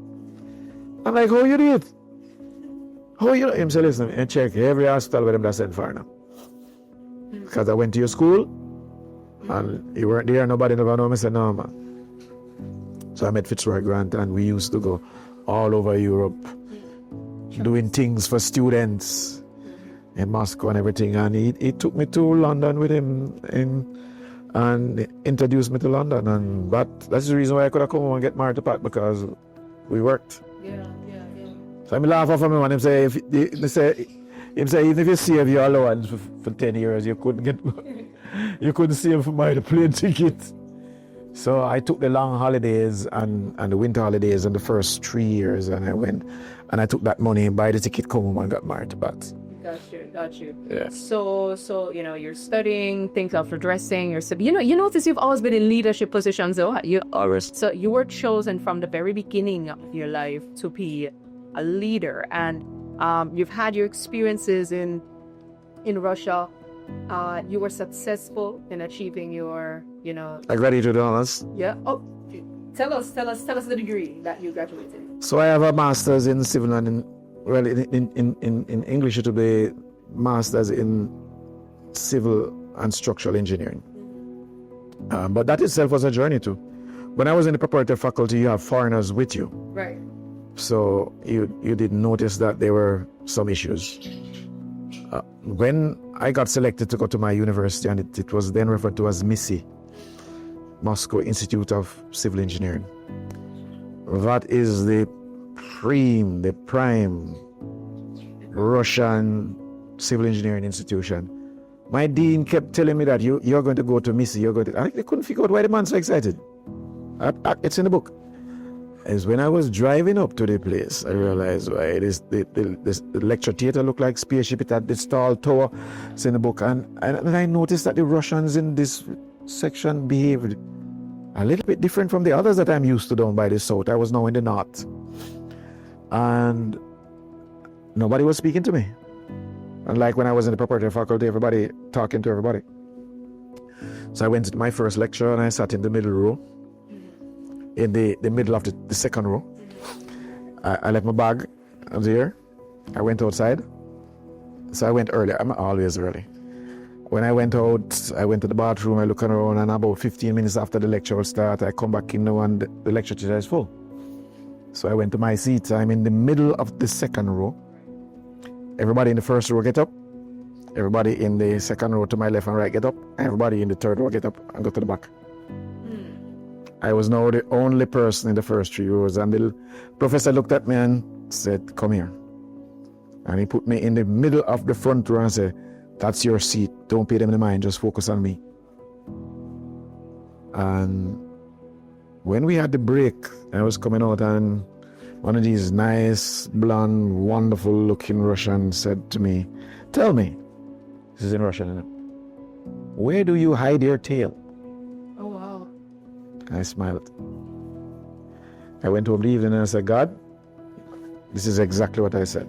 I'm like, how you did? How you did? Him said, listen, and check every hospital where them that sent for now. Because I went to your school and you weren't there, nobody never know me. I said, no, man. So I met Fitzroy Grant and we used to go all over Europe doing things for students in Moscow and everything. And he took me to London with him and introduced me to London. And that's the reason why I could have come home and get married to Pat, because we worked. Yeah. So I laugh off of him and him say, even if you save your allowance for 10 years, you couldn't save for my plane ticket. So I took the long holidays and the winter holidays in the first 3 years, and I went and I took that money, buy the ticket, come home and got married to Pat. Got you. Yeah. So you're studying, things after dressing, you notice you've always been in leadership positions though. So you were chosen from the very beginning of your life to be a leader, and you've had your experiences in Russia. You were successful in achieving your, I graduated honors. Yeah. Oh, tell us the degree that you graduated. So I have a master's in civil and in English it will be master's in civil and structural engineering. But that itself was a journey too. When I was in the preparatory faculty, you have foreigners with you. Right. So you did notice that there were some issues. When I got selected to go to my university, and it was then referred to as MISI, Moscow Institute of Civil Engineering. That is the prime Russian civil engineering institution. My dean kept telling me that you're going to go to Missy, you're going to... I couldn't figure out why the man's so excited. It's in the book. Is when I was driving up to the place, I realized why it is the lecture theater looked like spaceship. It had this tall tower. It's in the book. And I noticed that the Russians in this section behaved a little bit different from the others that I'm used to down by the south. I was now in the north. And nobody was speaking to me. And like when I was in the preparatory faculty, everybody talking to everybody. So I went to my first lecture and I sat in the middle row. In the middle of the second row. I left my bag there. I went outside. So I went early. I'm always early. When I went out, I went to the bathroom, I looked around, and about 15 minutes after the lecture will start, I come back in now and the lecture theater is full. So I went to my seat. I'm in the middle of the second row. Everybody in the first row get up. Everybody in the second row to my left and right get up. Everybody in the third row get up and go to the back. I was now the only person in the first 3 rows, and the professor looked at me and said, "Come here." And he put me in the middle of the front row and said, "That's your seat. Don't pay them any mind. Just focus on me." And when we had the break, I was coming out, and one of these nice, blonde, wonderful-looking Russians said to me, "Tell me," this is in Russian, "where do you hide your tail?" I smiled. I went home the evening and I said, "God, this is exactly what I said.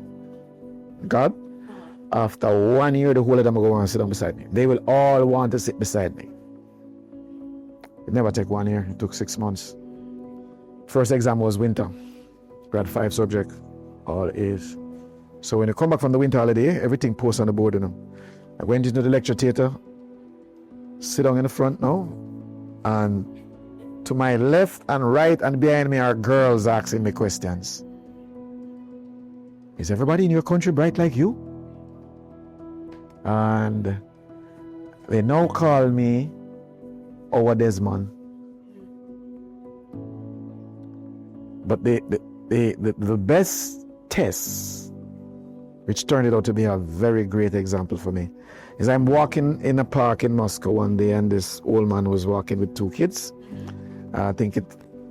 God, after 1 year, the whole of them are going to sit down beside me. They will all want to sit beside me." It never took 1 year. It took 6 months. First exam was winter. We had 5 subjects, all A's. So when you come back from the winter holiday, everything posted on the board. I went into the lecture theater, sit down in the front now, and to my left and right and behind me are girls asking me questions. "Is everybody in your country bright like you?" And they now call me our Desmond. But the best test, which turned it out to be a very great example for me, is I'm walking in a park in Moscow one day, and this old man was walking with 2 kids. I think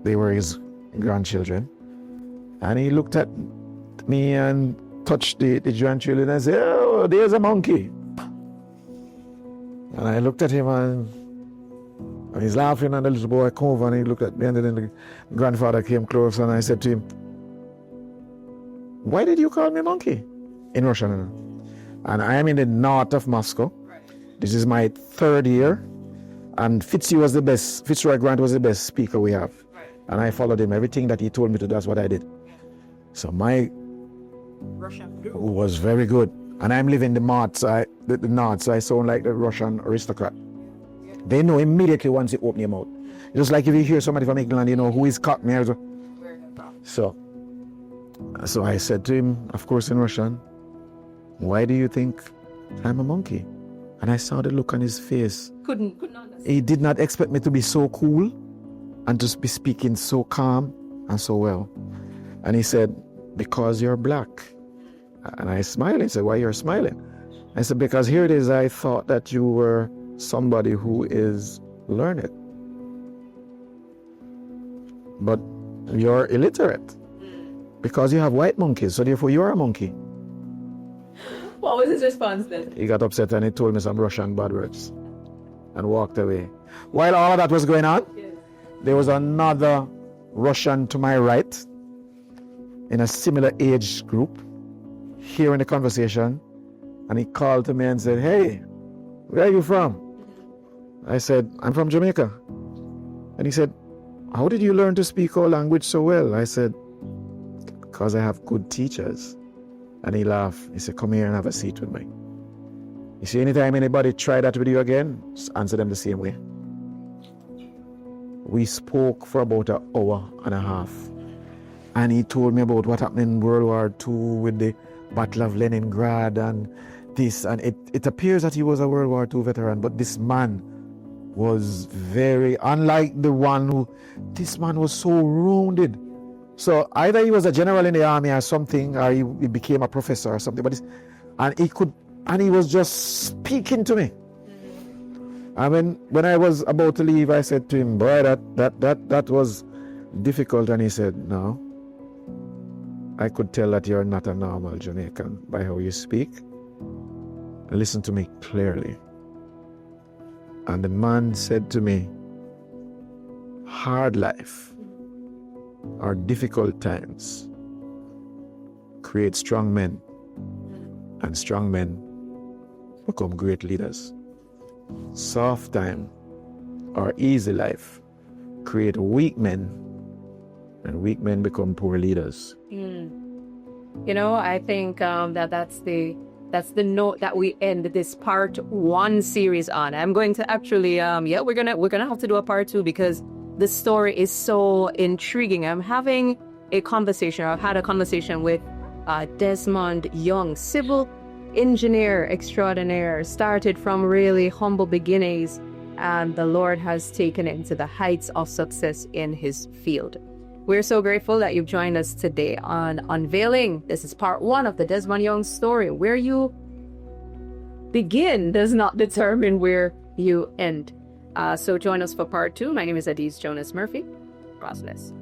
they were his grandchildren. And he looked at me and touched the grandchildren and said, "Oh, there's a monkey." And I looked at him and he's laughing, and the little boy came over and he looked at me, and then the grandfather came close and I said to him, "Why did you call me monkey?" In Russian. And I am in the north of Moscow. This is my 3rd year. And Fitzroy Grant was the best speaker we have. And I followed him. Everything that he told me to do, that's what I did. So my Russian was very good. And I'm living the north, so I sound like the Russian aristocrat. They know immediately once you open your mouth. Just like if you hear somebody from England, you know who is Cockney. So I said to him, of course in Russian, "Why do you think I'm a monkey?" And I saw the look on his face. Couldn't understand. He did not expect me to be so cool and to be speaking so calm and so well. And he said, "Because you're black." And I smiled. He said, "Why you're smiling?" I said, "Because here it is, I thought that you were somebody who is learned. But you're illiterate. Because you have white monkeys, so therefore you're a monkey." What was his response then? He got upset and he told me some Russian bad words and walked away. While all of that was going on, there was another Russian to my right in a similar age group hearing the conversation, and he called to me and said, "Hey, where are you from?" I said, "I'm from Jamaica." And he said, "How did you learn to speak our language so well?" I said, "Because I have good teachers." And he laughed. He said, "Come here and have a seat with me." You see, anytime anybody try that with you again, just answer them the same way. We spoke for about an hour and a half. And he told me about what happened in World War II with the Battle of Leningrad and this. And it appears that he was a World War II veteran, but this man was very, unlike the one who, this man was so rounded. So either he was a general in the army or something, or he became a professor or something. And he was just speaking to me. And when I was about to leave, I said to him, "Boy, that was difficult." And he said, "No, I could tell that you're not a normal Jamaican by how you speak. Listen to me clearly." And the man said to me, "Hard life or difficult times create strong men, and strong men become great leaders. Soft time or easy life create weak men, and weak men become poor leaders." You know, I think that's the note that we end this part 1 series on. I'm going to actually we're gonna have to do a part 2 because the story is so intriguing. I've had a conversation with Desmond Young, civil engineer extraordinaire, started from really humble beginnings, and the Lord has taken him to the heights of success in his field. We're so grateful that you've joined us today on Unveiling. This is part 1 of the Desmond Young story. Where you begin does not determine where you end. So join us for part 2. My name is Adiz Jonas Murphy. God bless.